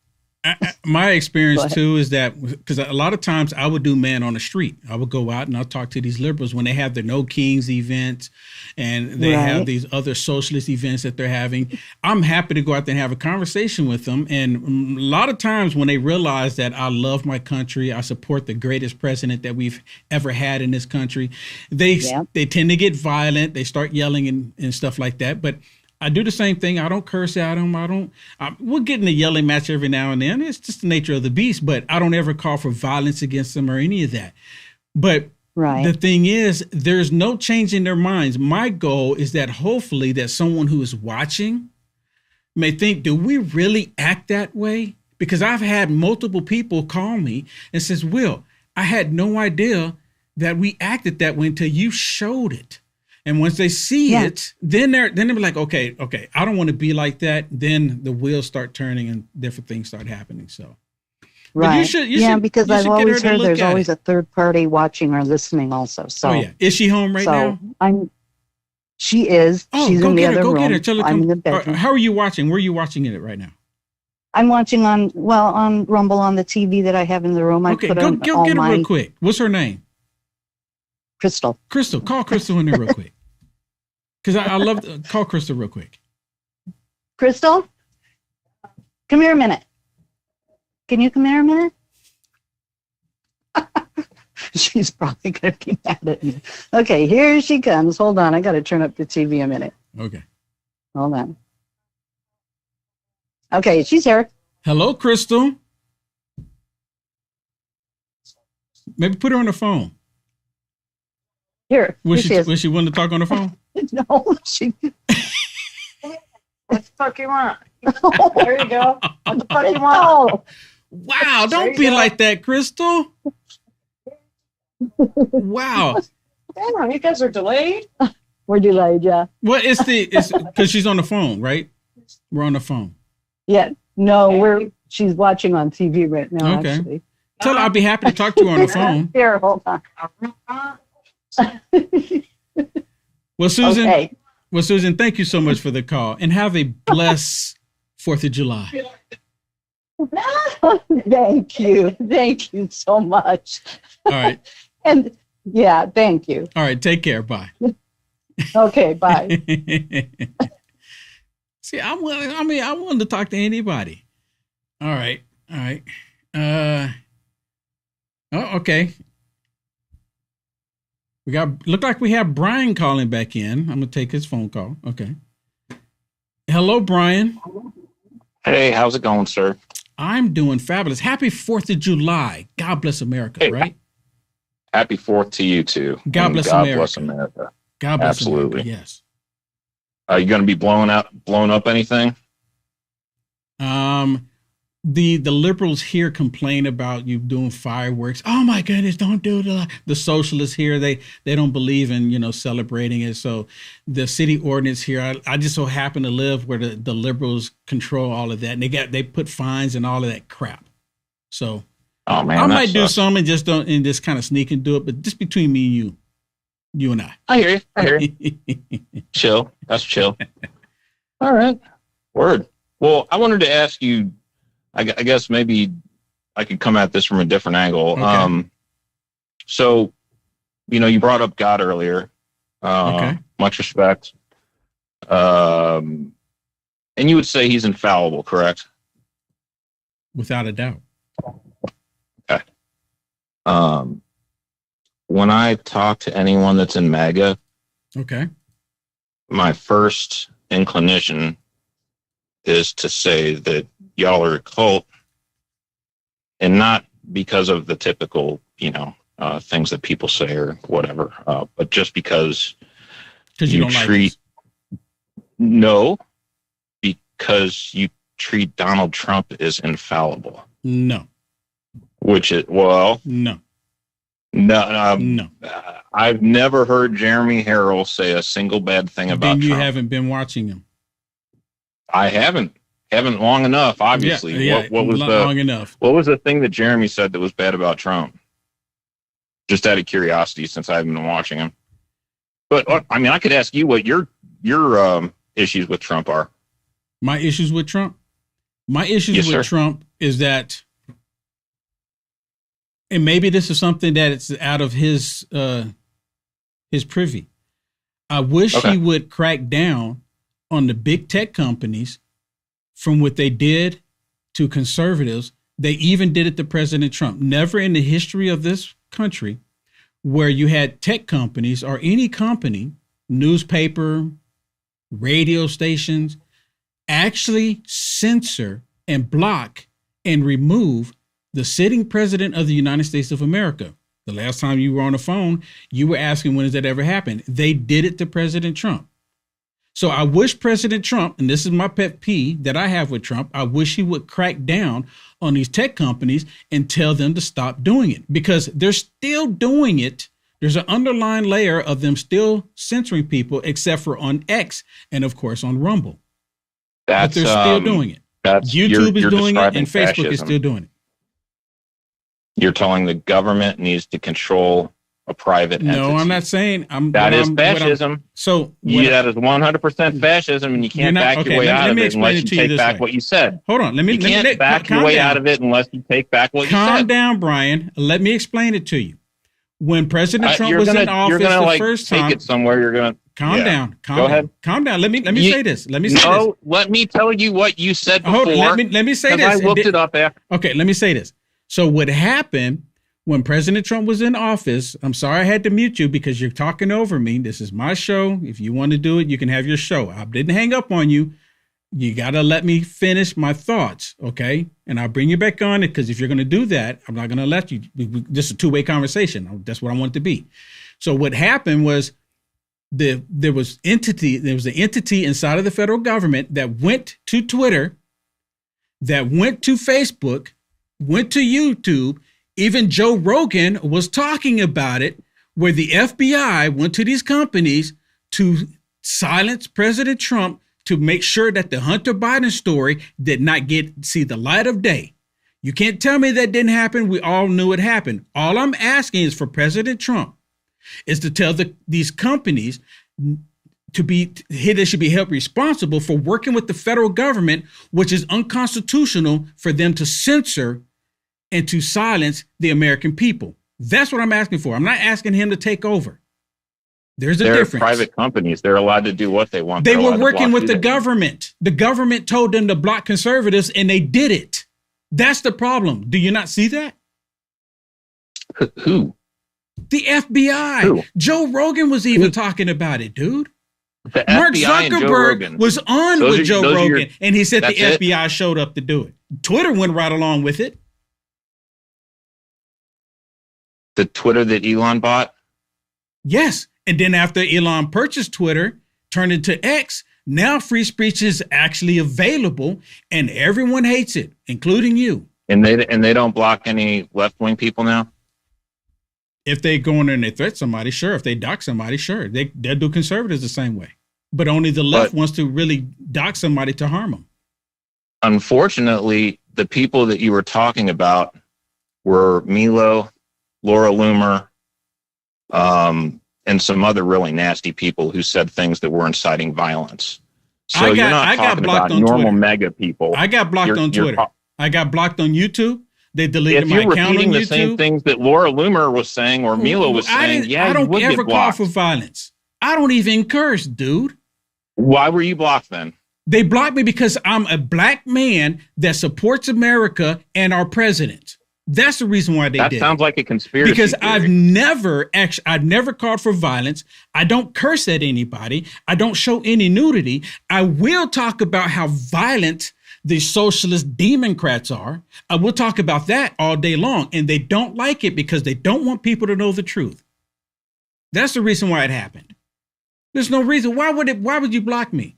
My experience too is that because a lot of times I would do man on the street. I would go out and I'll talk to these liberals when they have their No Kings events and they have these other socialist events that they're having. I'm happy to go out there and have a conversation with them. And a lot of times when they realize that I love my country, I support the greatest president that we've ever had in this country, they tend to get violent. They start yelling and stuff like that. But I do the same thing. I don't curse at them. We'll get in a yelling match every now and then. It's just the nature of the beast, but I don't ever call for violence against them or any of that. But the thing is, there's no change in their minds. My goal is that hopefully that someone who is watching may think, do we really act that way? Because I've had multiple people call me and says, Will, I had no idea that we acted that way until you showed it. And once they see it, then they'll be like, okay, I don't want to be like that. Then the wheels start turning and different things start happening. So, right. You should, because I've always heard there's always a third party watching or listening also. So, is she home right now? She is. Oh, she's in the other room. Go get her. Tell her I'm in the bedroom. How are you watching? Where are you watching it right now? I'm watching on Rumble on the TV that I have in the room. Okay, go get her real quick. What's her name? Crystal. Crystal, call Crystal in there real quick. Because I love call Crystal real quick. Crystal, come here a minute. Can you come here a minute? She's probably going to be mad at me. Okay, here she comes. Hold on. I got to turn up the TV a minute. Okay. Hold on. Okay, she's here. Hello, Crystal. Maybe put her on the phone. Here. Was she willing to talk on the phone? No, she. What the fuck you want? There you go. What the fuck you want? Wow, don't be like that, Crystal. Wow. Damn, you guys are delayed. We're delayed, yeah. Well, it's because she's on the phone, right? We're on the phone. Yeah. No, she's watching on TV right now. Okay. Actually. Tell her I'll be happy to talk to her on the phone. Here, hold on. Well, Susan. Okay. Well, Susan, thank you so much for the call, and have a blessed 4th of July. Thank you so much. All right. And yeah, thank you. All right, take care. Bye. Okay, bye. See, I wanted to talk to anybody. All right. Okay. Look like we have Brian calling back in. I'm gonna take his phone call. Okay. Hello, Brian. Hey, how's it going, sir? I'm doing fabulous. Happy 4th of July. God bless America, right? Happy 4th to you too. God bless God America. bless America. God bless Absolutely. America. Yes. Are you going to be blown up anything? The liberals here complain about you doing fireworks. Oh my goodness, don't do the socialists here. They don't believe in, celebrating it. So the city ordinance here, I just so happen to live where the liberals control all of that. And they put fines and all of that crap. So oh man, I might do some and just kind of sneak and do it, but just between me and you and I. I hear you. Chill. That's chill. All right. Word. Well, I wanted to ask you, I guess maybe I could come at this from a different angle. Okay. So, you brought up God earlier. Okay. Much respect. And you would say he's infallible, correct? Without a doubt. Okay. When I talk to anyone that's in MAGA, Okay. my first inclination is to say that y'all are a cult, and not because of the typical, things that people say or whatever, but just because you don't treat no, because you treat Donald Trump as infallible. No. Which is No. no. I've never heard Jeremy Harrell say a single bad thing about Then you Trump. haven't been watching him. I haven't long enough. Obviously, Yeah, what was long enough. What was the thing that Jeremy said that was bad about Trump? Just out of curiosity, since I haven't been watching him. But I could ask you what your issues with Trump are. My issues with Trump? My issues Yes, with sir. Trump is that, and maybe this is something that it's out of his privy. I wish he would crack down on the big tech companies from what they did to conservatives. They even did it to President Trump. Never in the history of this country where you had tech companies or any company, newspaper, radio stations, actually censor and block and remove the sitting president of the United States of America. The last time you were on the phone, you were asking, when has that ever happened? They did it to President Trump. So I wish President Trump, and this is my pet peeve that I have with Trump, I wish he would crack down on these tech companies and tell them to stop doing it, because they're still doing it. There's an underlying layer of them still censoring people, except for on X and, of course, on Rumble. But they're still doing it. YouTube is doing it, and Facebook is still doing it. You're telling the government needs to control a private entity. No, I'm not saying that is fascism. That is 100% fascism, and you can't back your way out of it unless you take back what you said. Hold on, you can't back your way out of it unless you take back what you said. Calm down, Brian. Let me explain it to you. When President Trump was in office the first time, take it somewhere. You're gonna calm down. Go ahead. Calm down. Let me say this. Let me tell you what you said before. Let me say this. I looked it up after. Okay, let me say this. So what happened when President Trump was in office? I'm sorry I had to mute you because you're talking over me. This is my show. If you want to do it, you can have your show. I didn't hang up on you. You got to let me finish my thoughts, okay? And I'll bring you back on it, because if you're going to do that, I'm not going to let you. This is a two-way conversation. That's what I want it to be. So what happened was there was an entity inside of the federal government that went to Twitter, that went to Facebook, went to YouTube. Even Joe Rogan was talking about it, where the FBI went to these companies to silence President Trump, to make sure that the Hunter Biden story did not see the light of day. You can't tell me that didn't happen. We all knew it happened. All I'm asking is for President Trump is to tell these companies they should be held responsible for working with the federal government, which is unconstitutional for them to censor and to silence the American people. That's what I'm asking for. I'm not asking him to take over. There's a difference. They're private companies. They're allowed to do what they want. They were working with the government. The government told them to block conservatives, and they did it. That's the problem. Do you not see that? Who? The FBI. Who? Joe Rogan was even talking about it, dude. The Mark FBI and Joe Zuckerberg Rogan. was on with Joe Rogan, and he said the That's it? FBI showed up to do it. Twitter went right along with it. The Twitter that Elon bought? Yes. And then after Elon purchased Twitter, turned into X, now free speech is actually available, and everyone hates it, including you. And they don't block any left-wing people now? If they go in there and they threat somebody, sure. If they dox somebody, sure. They'll do conservatives the same way. But only the left wants to really dox somebody to harm them. Unfortunately, the people that you were talking about were Milo, Laura Loomer, and some other really nasty people who said things that were inciting violence. So you're not talking about normal mega people. I got blocked on Twitter. I got blocked on YouTube. They deleted my account on YouTube. If you're repeating the same things that Laura Loomer was saying or Milo was saying, I don't ever call for violence. I don't even curse, dude. Why were you blocked then? They blocked me because I'm a black man that supports America and our president. That's the reason why they did. That sounds like a conspiracy because theory. I've never called for violence. I don't curse at anybody. I don't show any nudity. I will talk about how violent the socialist democrats are. I will talk about that all day long, and they don't like it because they don't want people to know the truth. That's the reason why it happened. There's no reason. Why would you block me?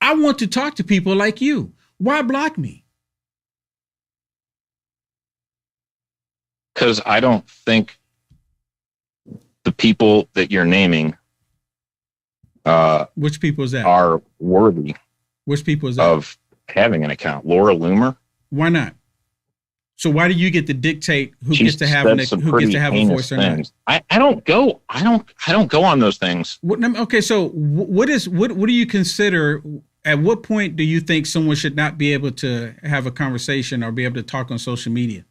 I want to talk to people like you. Why block me? Because I don't think the people that you're naming which people is that? Are worthy. Which people is that? Of having an account. Laura Loomer. Why not? So why do you get to dictate who gets to have a voice or not? I don't go on those things. Okay, so what do you consider? At what point do you think someone should not be able to have a conversation or be able to talk on social media?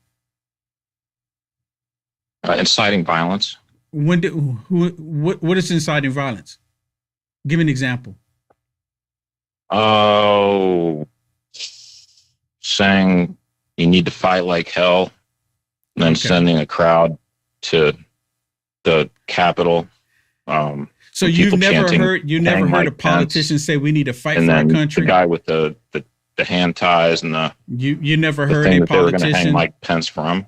Inciting violence. What is inciting violence? Give me an example. Oh, saying you need to fight like hell, and then sending a crowd to the Capitol. So you've never heard a politician say we need to fight for our country. The guy with the hand ties and the you never heard a politician. They were going to hang Mike Pence from.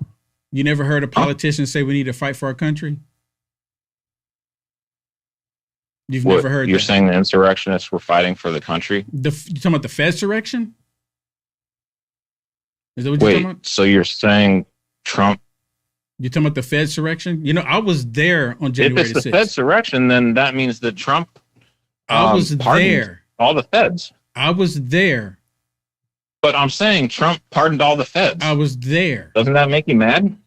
You never heard a politician say we need to fight for our country? You've never heard You're that. saying the insurrectionists were fighting for the country? You talking about the Fedsurrection? Is that what you're talking about? So you're saying Trump? You're talking about the Fedsurrection? You know, I was there on January 6th. If it's the Fedsurrection, then that means that Trump I was there. All the feds. I was there. But I'm saying Trump pardoned all the feds. I was there. Doesn't that make you mad?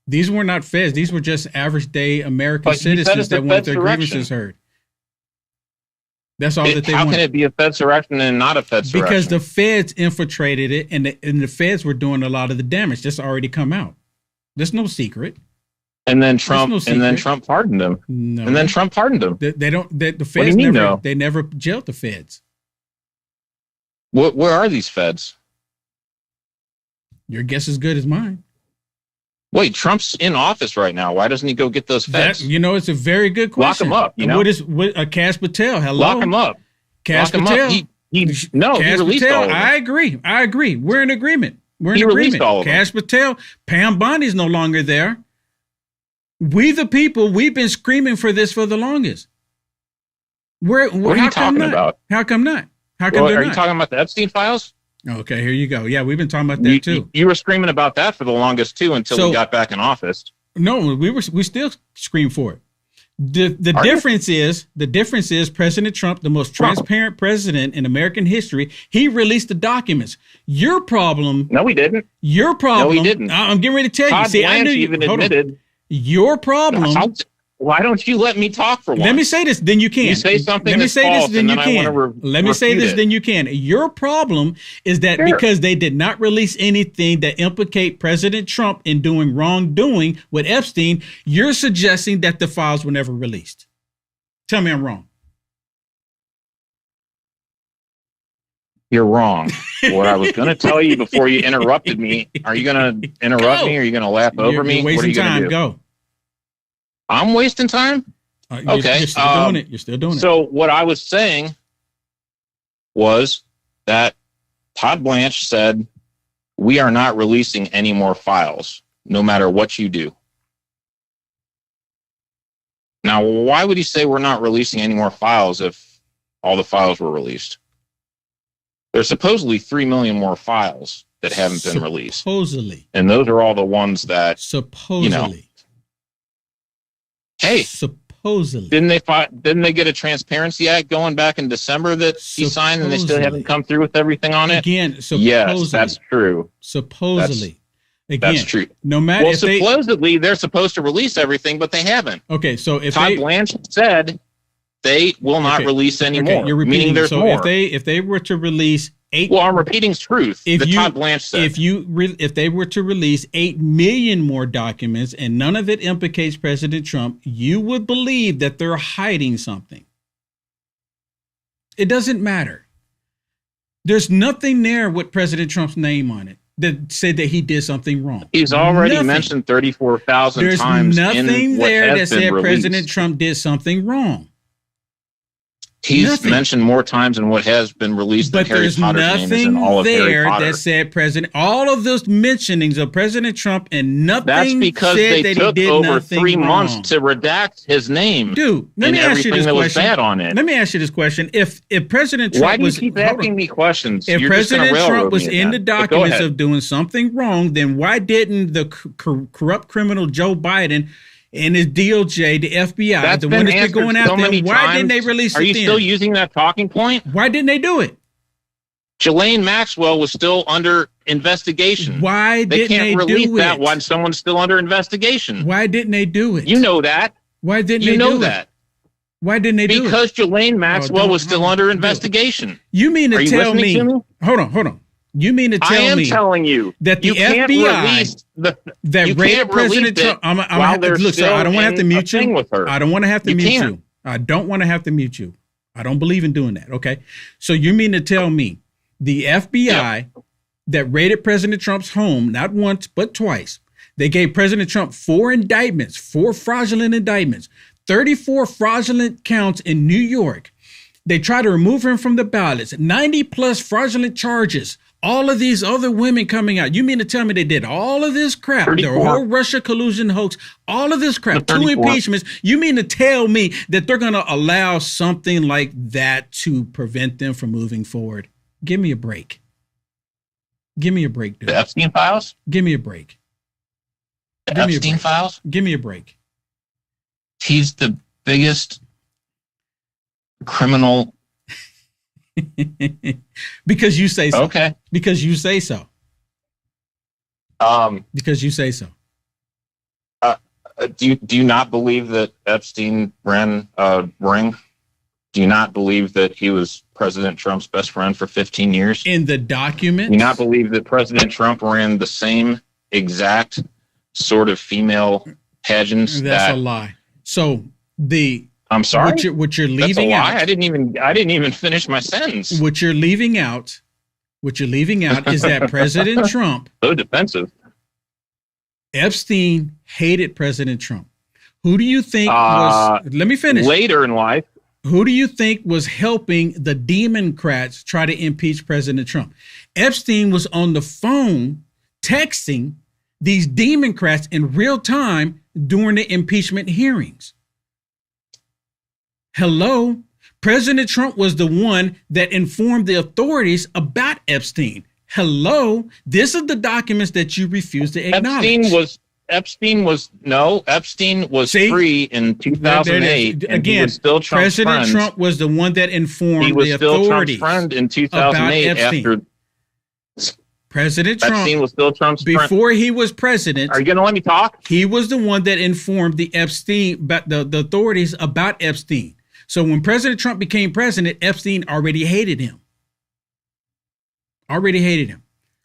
These were not feds. These were just average day American citizens that wanted their grievances heard. That's all that they want. How can it be a Fedsurrection and not a Fedsurrection? Because the feds infiltrated it, and the feds were doing a lot of the damage. That's already come out. There's no secret. And then Trump, pardoned them. No. And then Trump pardoned them. They don't. The feds what do you mean, no? They never jailed the feds. Where are these feds? Your guess is as good as mine. Wait, Trump's in office right now. Why doesn't he go get those feds? It's a very good question. Lock him up. What Kash Patel? Hello. Lock him up. Kash Patel. He released all of them. I agree. We're in agreement. Released all of them. Kash Patel. Pam Bondi's no longer there. We the people, we've been screaming for this for the longest. What are you talking about? How come not? How come are you talking about the Epstein files? Okay, here you go. Yeah, we've been talking about that too. You were screaming about that for the longest too until we got back in office. No, we still scream for it. The difference is President Trump, the most transparent president in American history, he released the documents. Your problem. No, we didn't. Your problem. No, we didn't. I'm getting ready to tell you. See, Blanche I knew you even admitted. Your problem. Why don't you let me talk for once? Let me say this, then you can. You say something Let me that's say false, this, then and you then can. Let me say this, then you can. Your problem is that because they did not release anything that implicate President Trump in doing wrongdoing with Epstein, you're suggesting that the files were never released. Tell me I'm wrong. You're wrong. What I was going to tell you before you interrupted me, are you going to interrupt me or are you going to laugh over me? You're wasting time. Go. I'm wasting time? Okay. You're still doing it. You're still doing it. So what I was saying was that Todd Blanche said, we are not releasing any more files, no matter what you do. Now, why would he say we're not releasing any more files if all the files were released? There's supposedly 3 million more files that haven't been released. Supposedly. And those are all the ones that, supposedly. Hey, supposedly. Didn't they get a Transparency Act going back in December that he signed and they still haven't come through with everything on it? Again, supposedly. Yes, that's true. Supposedly. That's true. No matter well, supposedly they're supposed to release everything, but they haven't. Okay, so if Todd Blanche said they will not release any more. You're repeating. Meaning there's so more. if they were to release 8, well, I'm repeating truth. Todd Blanche said. If they were to release 8 million more documents and none of it implicates President Trump, you would believe that they're hiding something. It doesn't matter. There's nothing there with President Trump's name on it that said that he did something wrong. He's already mentioned 34,000 times. There's nothing there that said released. President Trump did something wrong. He's mentioned more times than what has been released. But Harry there's Potter's name is in nothing all of Harry there Potter. that said President. All of those mentionings of President Trump and nothing. That's because said they that took he did over nothing 3 wrong. months to redact his name. Dude, let me ask you this that was question. bad on it. Let me ask you this question: If President Trump Why do you was keep asking me questions? If You're just gonna President Trump railroad was me in the again. But go documents ahead. of doing something wrong, then why didn't the corrupt criminal Joe Biden and his DOJ, the FBI, That's the been one that's been answered going so after many him, why times. didn't they release it Are you then? still using that talking point? Why didn't they do it? Ghislaine Maxwell was still under investigation. Why They didn't can't they release do that it? when someone's still under investigation. Why didn't they do it? You know that. Why didn't You they know do that. it? Why didn't they do it? Because Ghislaine Maxwell don't- was still under investigation. You mean to Are you tell listening me? to me? Hold on. You mean to tell I am me telling you that the you can't FBI release the, that you raided can't release President Trump? it while they're Look, sir, still I don't want to have to in a mute thing you. with her. I don't want to have to You mute can't. you. I don't want to have to mute you. I don't believe in doing that. Okay. So you mean to tell me the FBI that raided President Trump's home not once but twice? They gave President Trump 4 indictments, 4 fraudulent indictments, 34 fraudulent counts in New York. They tried to remove him from the ballots, 90 plus fraudulent charges. All of these other women coming out. You mean to tell me they did all of this crap? 34. The whole Russia collusion hoax, all of this crap, 2 34. impeachments. You mean to tell me that they're going to allow something like that to prevent them from moving forward? Give me a break. Give me a break, dude. The Epstein files? Give me a break. The Give me a Epstein break. files? Give me a break. He's the biggest criminal. Because you say so. Okay. Because you say so. Because you say so. Do you not believe that Epstein ran a ring? Do you not believe that he was President Trump's best friend for 15 years? In the document? Do you not believe that President Trump ran the same exact sort of female pageants? That's a lie. So I'm sorry. What you're That's a leaving lie? out. I didn't even finish my sentence. What you're leaving out is that President Trump, So defensive. Epstein hated President Trump. Who do you think was? Let me finish. Later in life. Who do you think was helping the Democrats try to impeach President Trump? Epstein was on the phone texting these Democrats in real time during the impeachment hearings. Hello? President Trump was the one that informed the authorities about Epstein. Hello? This is the documents that you refuse to acknowledge. Epstein was free in 2008. And he Again, was still Trump's President friend. Trump was the one that informed He was the still Trump's authorities friend in about 2008 Epstein. after President Trump, Epstein was still Trump's friend. before he was president. Are you going to let me talk? He was the one that informed the authorities about Epstein. So when President Trump became president, Epstein already hated him.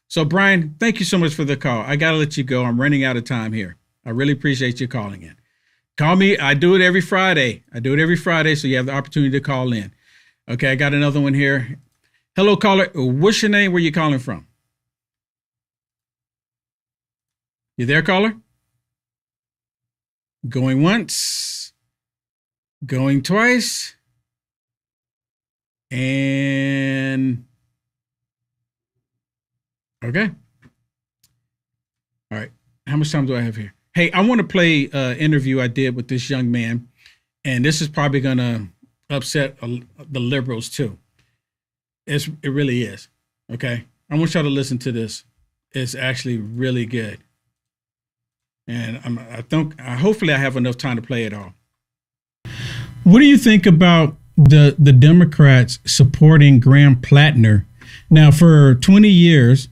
So Brian, thank you so much for the call. I got to let you go. I'm running out of time here. I really appreciate you calling in. Call me. I do it every Friday. So you have the opportunity to call in. Okay, I got another one here. Hello, caller. What's your name? Where you calling from? You there, caller? Going once. Going twice. And okay. All right. How much time do I have here? Hey, I want to play an interview I did with this young man, and this is probably going to upset the liberals too. It really is. Okay. I want y'all to listen to this. It's actually really good. And hopefully I have enough time to play it all. What do you think about the Democrats supporting Graham Plattner? Now, for 20 years,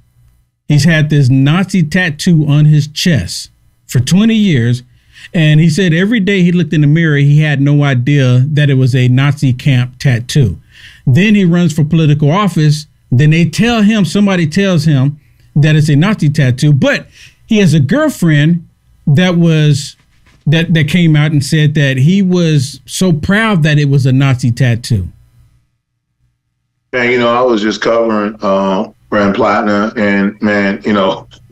he's had this Nazi tattoo on his chest. For 20 years, And he said every day he looked in the mirror, he had no idea that it was a Nazi camp tattoo. Then he runs for political office. Then somebody tells him that it's a Nazi tattoo, but he has a girlfriend that came out and said that he was so proud that it was a Nazi tattoo. And, I was just covering Grand Platinum, and man,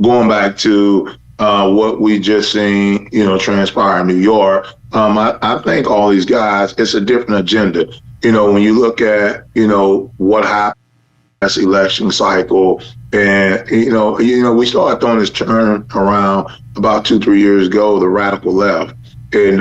going back to what we just seen, transpire in New York, I think all these guys, it's a different agenda. When you look at, what happened last election cycle, and, we started throwing this term around about 2-3 years ago, the radical left. And,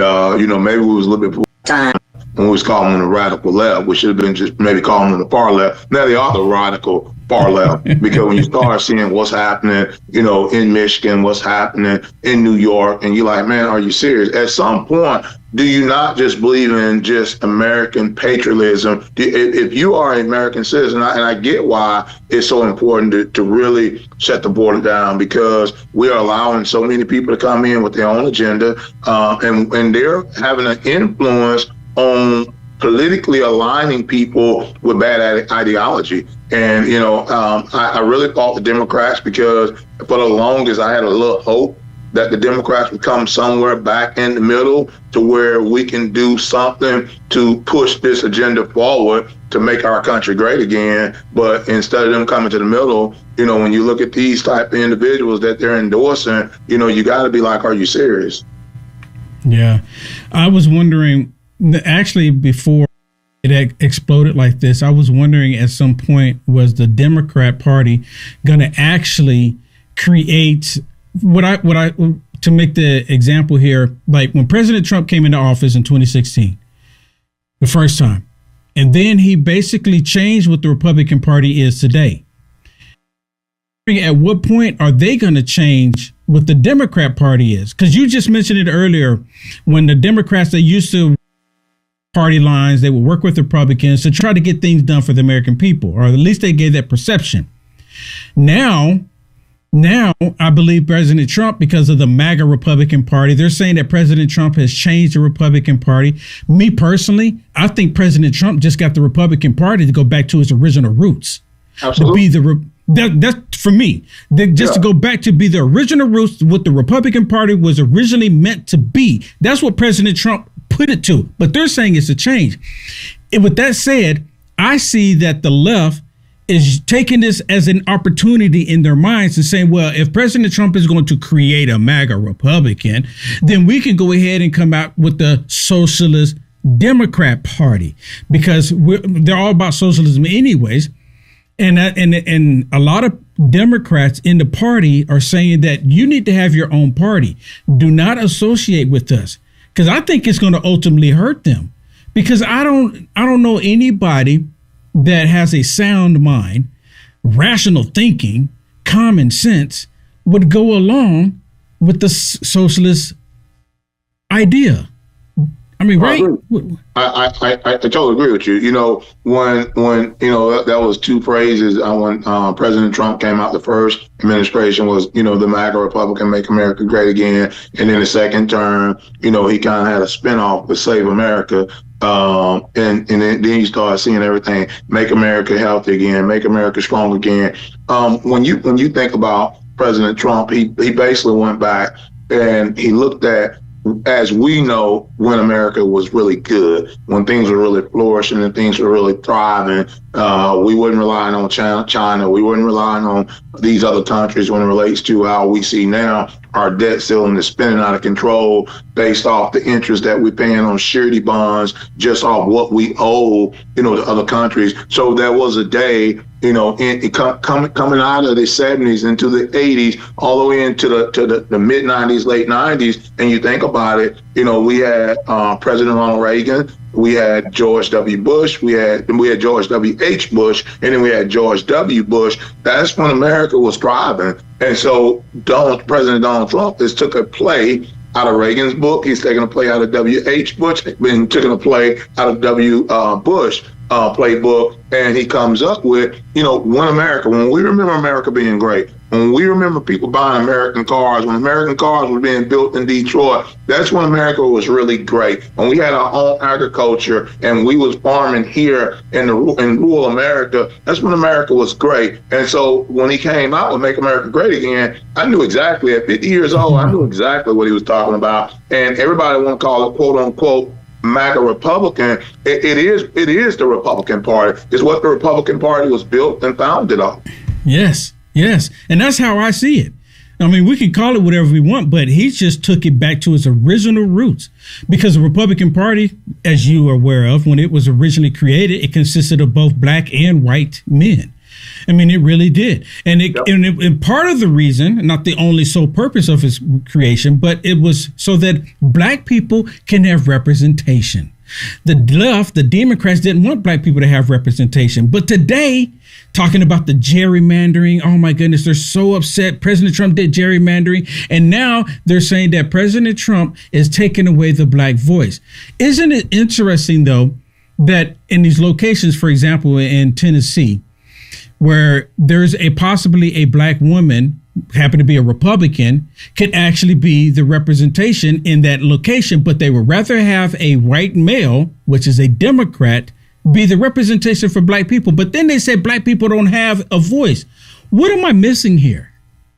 maybe we was a little bit time when we was calling them the radical left. We should have been just maybe calling them the far left. Now they are the radical far left, because when you start seeing what's happening, in Michigan, what's happening in New York, and you're like, man, are you serious? At some point, do you not just believe in just American patriotism? If you are an American citizen, and I get why it's so important to really shut the border down, because we are allowing so many people to come in with their own agenda, and they're having an influence on politically aligning people with bad ideology. And, I really fought the Democrats, because for the longest I had a little hope that the Democrats would come somewhere back in the middle to where we can do something to push this agenda forward to make our country great again. But instead of them coming to the middle, when you look at these type of individuals that they're endorsing, you got to be like, are you serious? Yeah. I was wondering, actually, before it exploded like this, I was wondering at some point, was the Democrat Party going to actually create to make the example here, like when President Trump came into office in 2016, the first time, and then he basically changed what the Republican Party is today. At what point are they going to change what the Democrat Party is? Because you just mentioned it earlier, when the Democrats, they used to party lines, they would work with Republicans to try to get things done for the American people, or at least they gave that perception. Now, I believe President Trump, because of the MAGA Republican Party, they're saying that President Trump has changed the Republican Party. Me personally, I think President Trump just got the Republican Party to go back to its original roots. Absolutely. To be that's for me. To go back to be the original roots, what the Republican Party was originally meant to be. That's what President Trump put it to. But they're saying it's a change. And with that said, I see that the left is taking this as an opportunity in their minds and saying, well, if President Trump is going to create a MAGA Republican, then we can go ahead and come out with the Socialist Democrat Party, because they're all about socialism anyways. And a lot of Democrats in the party are saying that you need to have your own party. Do not associate with us, because I think it's going to ultimately hurt them, because I don't know anybody that has a sound mind, rational thinking, common sense would go along with the socialist idea. I mean, right? I totally agree with you. When that was two phrases when President Trump came out. The first administration was, the MAGA Republican, Make America Great Again. And then the second term, he kind of had a spinoff with Save America. And then you start seeing everything, Make America Healthy Again, Make America Strong Again. When you think about President Trump, he basically went back and he looked at, as we know, when America was really good, when things were really flourishing and things were really thriving, we wasn't relying on China. We weren't relying on these other countries when it relates to how we see now our debt ceiling is spinning out of control based off the interest that we're paying on surety bonds, just off what we owe, to other countries. So there was a day, coming out of the 70s into the 80s, all the way into the mid 90s, late 90s, and you think about it, we had President Ronald Reagan, we had George W. Bush, we had George W.H. Bush, and then we had George W. Bush. That's when America was thriving. And so President Donald Trump has took a play out of Reagan's book. He's taking a play out of W.H. Bush, been taking a play out of W. Bush. playbook, and he comes up with, One America. When we remember America being great, when we remember people buying American cars, when American cars were being built in Detroit, that's when America was really great. When we had our own agriculture and we was farming here in rural America, that's when America was great. And so when he came out with Make America Great Again, I knew exactly, at 50 years old, I knew exactly what he was talking about. And everybody want to call it, quote unquote, MAGA Republican. It is the Republican Party. It's what the Republican Party was built and founded on. Yes. And that's how I see it. I mean, we can call it whatever we want, but he just took it back to its original roots, because the Republican Party, as you are aware of, when it was originally created, it consisted of both black and white men. I mean, it really did. And part of the reason, not the only sole purpose of its creation, but it was so that black people can have representation. The left, the Democrats, didn't want black people to have representation. But today, talking about the gerrymandering, oh my goodness, they're so upset. President Trump did gerrymandering. And now they're saying that President Trump is taking away the black voice. Isn't it interesting, though, that in these locations, for example, in Tennessee, where there's possibly a black woman, happen to be a Republican, could actually be the representation in that location, but they would rather have a white male, which is a Democrat, be the representation for black people. But then they say black people don't have a voice. What am I missing here?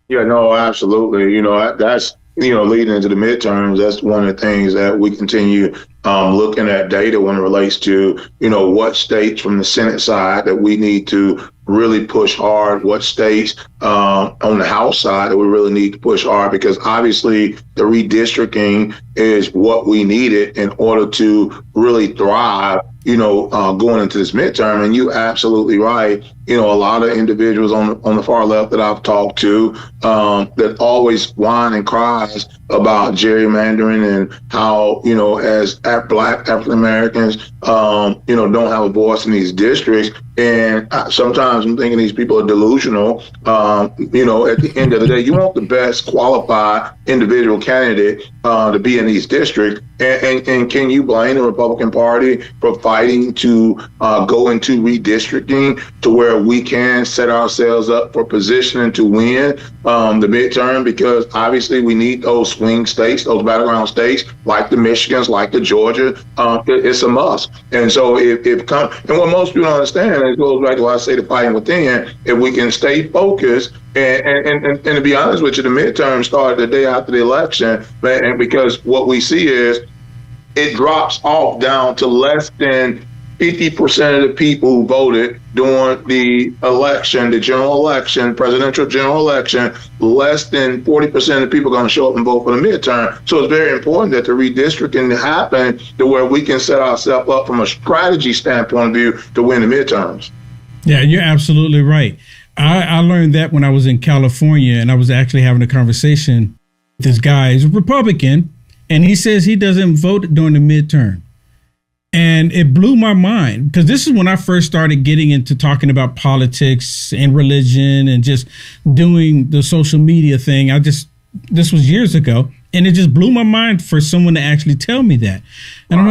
Yeah, no, absolutely. That's, leading into the midterms, that's one of the things that we continue looking at data when it relates to, what states from the Senate side that we need to really push hard, what states on the House side that we really need to push hard, because obviously the redistricting is what we needed in order to really thrive, going into this midterm. And you're absolutely right. A lot of individuals on the far left that I've talked to that always whine and cries about gerrymandering and how, as black African Americans, don't have a voice in these districts. And sometimes I'm thinking these people are delusional. At the end of the day, you want the best qualified individual candidate to be in these districts. And can you blame the Republican Party for fighting to go into redistricting to where we can set ourselves up for positioning to win the midterm? Because obviously we need those swing states, those battleground states, like the Michigans, like the Georgia. It's a must. And so and what most people don't understand, and it goes back to what I say, the fighting within, if we can stay focused and to be honest with you, the midterm started the day after the election, and because what we see is it drops off down to less than 50% of the people who voted during the election, the general election, presidential general election, less than 40% of the people are going to show up and vote for the midterm. So it's very important that the redistricting happen to where we can set ourselves up from a strategy standpoint of view to win the midterms. Yeah, you're absolutely right. I learned that when I was in California, and I was actually having a conversation with this guy. He's a Republican, and he says he doesn't vote during the midterm. And it blew my mind, because this is when I first started getting into talking about politics and religion and just doing the social media thing. This was years ago, and it just blew my mind for someone to actually tell me that. And I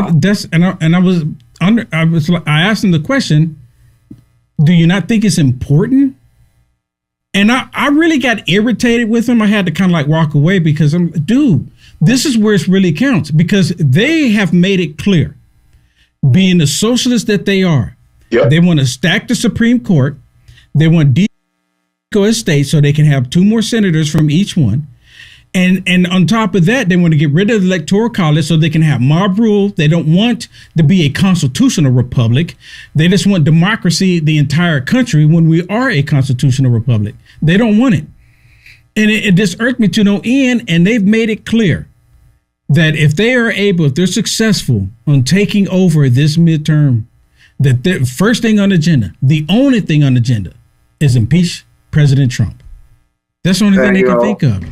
asked him the question, do you not think it's important? And I really got irritated with him. I had to kind of like walk away, because dude, this is where it really counts, because they have made it clear, being the socialists that they are, they want to stack the Supreme Court. They want to go as states so they can have 2 more senators from each one. And on top of that, they want to get rid of the Electoral College so they can have mob rule. They don't want to be a constitutional republic. They just want democracy the entire country when we are a constitutional republic. They don't want it. And it just irked me to no end. And they've made it clear that if they're successful on taking over this midterm, that the first thing on the agenda, the only thing on the agenda, is impeach President Trump. That's the only thing they can think of.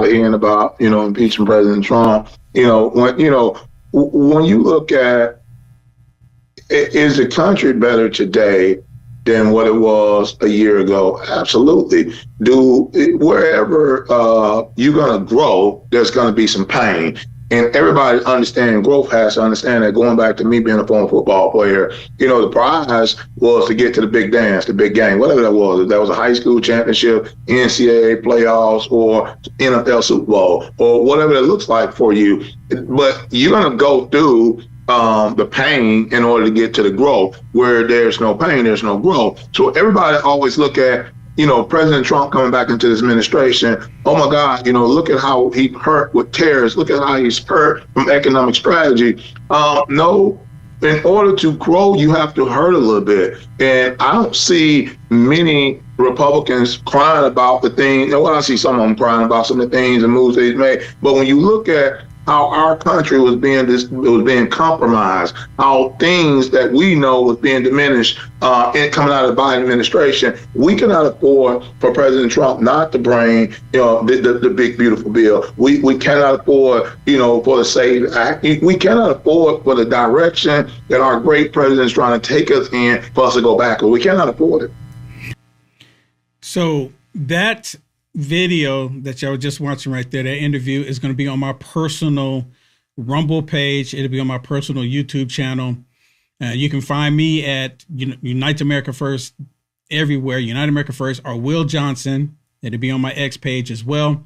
Ian, about impeaching President Trump. When you look at, is the country better today than what it was a year ago? Absolutely. Wherever you're going to grow, there's going to be some pain. And everybody understanding growth has to understand that. Going back to me being a former football player, the prize was to get to the big dance, the big game, whatever that was. If that was a high school championship, NCAA playoffs, or NFL Super Bowl, or whatever it looks like for you. But you're going to go through the pain in order to get to the growth. Where there's no pain, there's no growth. So everybody always look at, President Trump coming back into this administration. Oh my God, look at how he hurt with tariffs. Look at how he's hurt from economic strategy. No, in order to grow, you have to hurt a little bit. And I don't see many Republicans crying about the things. Well, I see some of them crying about some of the things and moves they've made. But when you look at how our country was being compromised, how things that we know was being diminished in coming out of the Biden administration, we cannot afford for President Trump not to bring the big beautiful bill. We cannot afford for the SAVE Act. We cannot afford for the direction that our great president is trying to take us in for us to go backward. We cannot afford it. So that video that y'all were just watching right there, that interview, is going to be on my personal Rumble page. It'll be on my personal YouTube channel. You can find me at Unite America First everywhere. Unite America First, or Will Johnson. It'll be on my X page as well.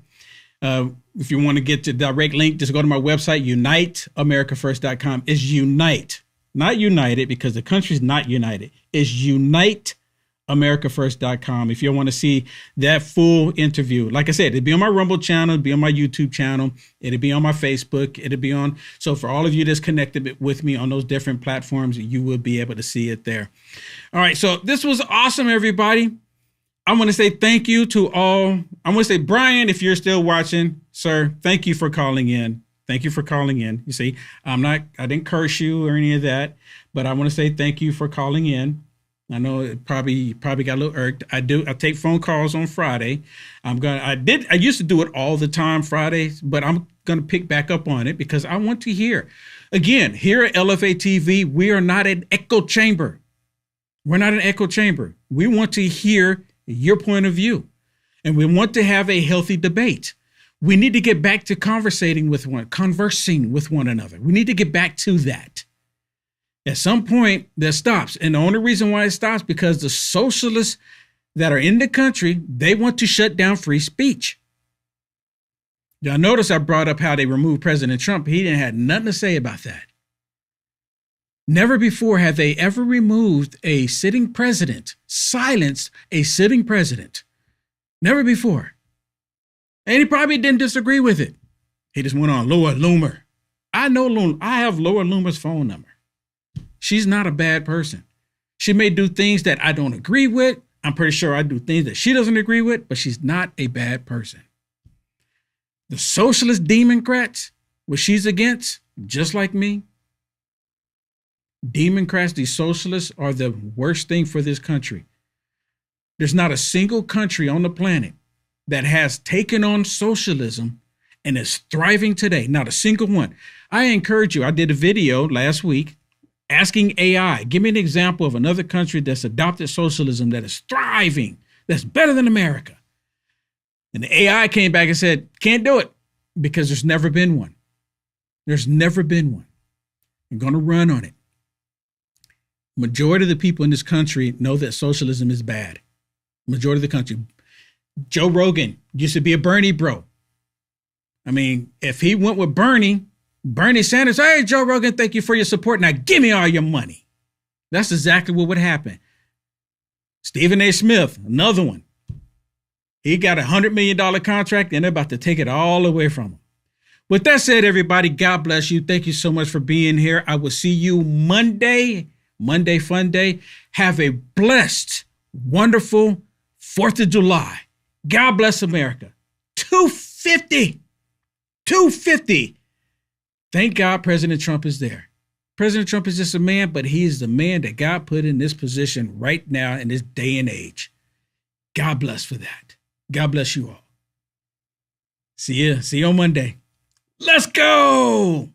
If you want to get to direct link, just go to my website, uniteamericafirst.com. It's Unite, not United, because the country's not united. It's uniteamericafirst.com. If you want to see that full interview, like I said, it'll be on my Rumble channel, it'll be on my YouTube channel, it'll be on my Facebook, it'll be on. So for all of you that's connected with me on those different platforms, you will be able to see it there. All right. So this was awesome, everybody. I want to say thank you to all. I want to say, Brian, if you're still watching, sir, thank you for calling in. Thank you for calling in. You see, I didn't curse you or any of that, but I want to say thank you for calling in. I know it probably got a little irked. I take phone calls on Friday. I used to do it all the time Fridays, but I'm going to pick back up on it because I want to hear. Again, here at LFA TV, we are not an echo chamber. We're not an echo chamber. We want to hear your point of view, and we want to have a healthy debate. We need to get back to conversing with one another. We need to get back to that. At some point, that stops. And the only reason why it stops because the socialists that are in the country, they want to shut down free speech. Y'all notice I brought up how they removed President Trump. He didn't have nothing to say about that. Never before have they ever removed a sitting president, silenced a sitting president. Never before. And he probably didn't disagree with it. He just went on, Laura Loomer. I know Laura. I have Laura Loomer's phone number. She's not a bad person. She may do things that I don't agree with. I'm pretty sure I do things that she doesn't agree with, but she's not a bad person. The socialist Democrats, what she's against, just like me, Democrats, these socialists are the worst thing for this country. There's not a single country on the planet that has taken on socialism and is thriving today. Not a single one. I encourage you. I did a video last week asking AI, give me an example of another country that's adopted socialism that is thriving, that's better than America. And the AI came back and said, can't do it because there's never been one. There's never been one. I'm going to run on it. Majority of the people in this country know that socialism is bad. Majority of the country. Joe Rogan used to be a Bernie bro. I mean, if he went with Bernie Sanders, hey, Joe Rogan, thank you for your support. Now give me all your money. That's exactly what would happen. Stephen A. Smith, another one. He got a $100 million contract and they're about to take it all away from him. With that said, everybody, God bless you. Thank you so much for being here. I will see you Monday fun day. Have a blessed, wonderful 4th of July. God bless America. 250. Thank God President Trump is there. President Trump is just a man, but he is the man that God put in this position right now in this day and age. God bless for that. God bless you all. See you on Monday. Let's go.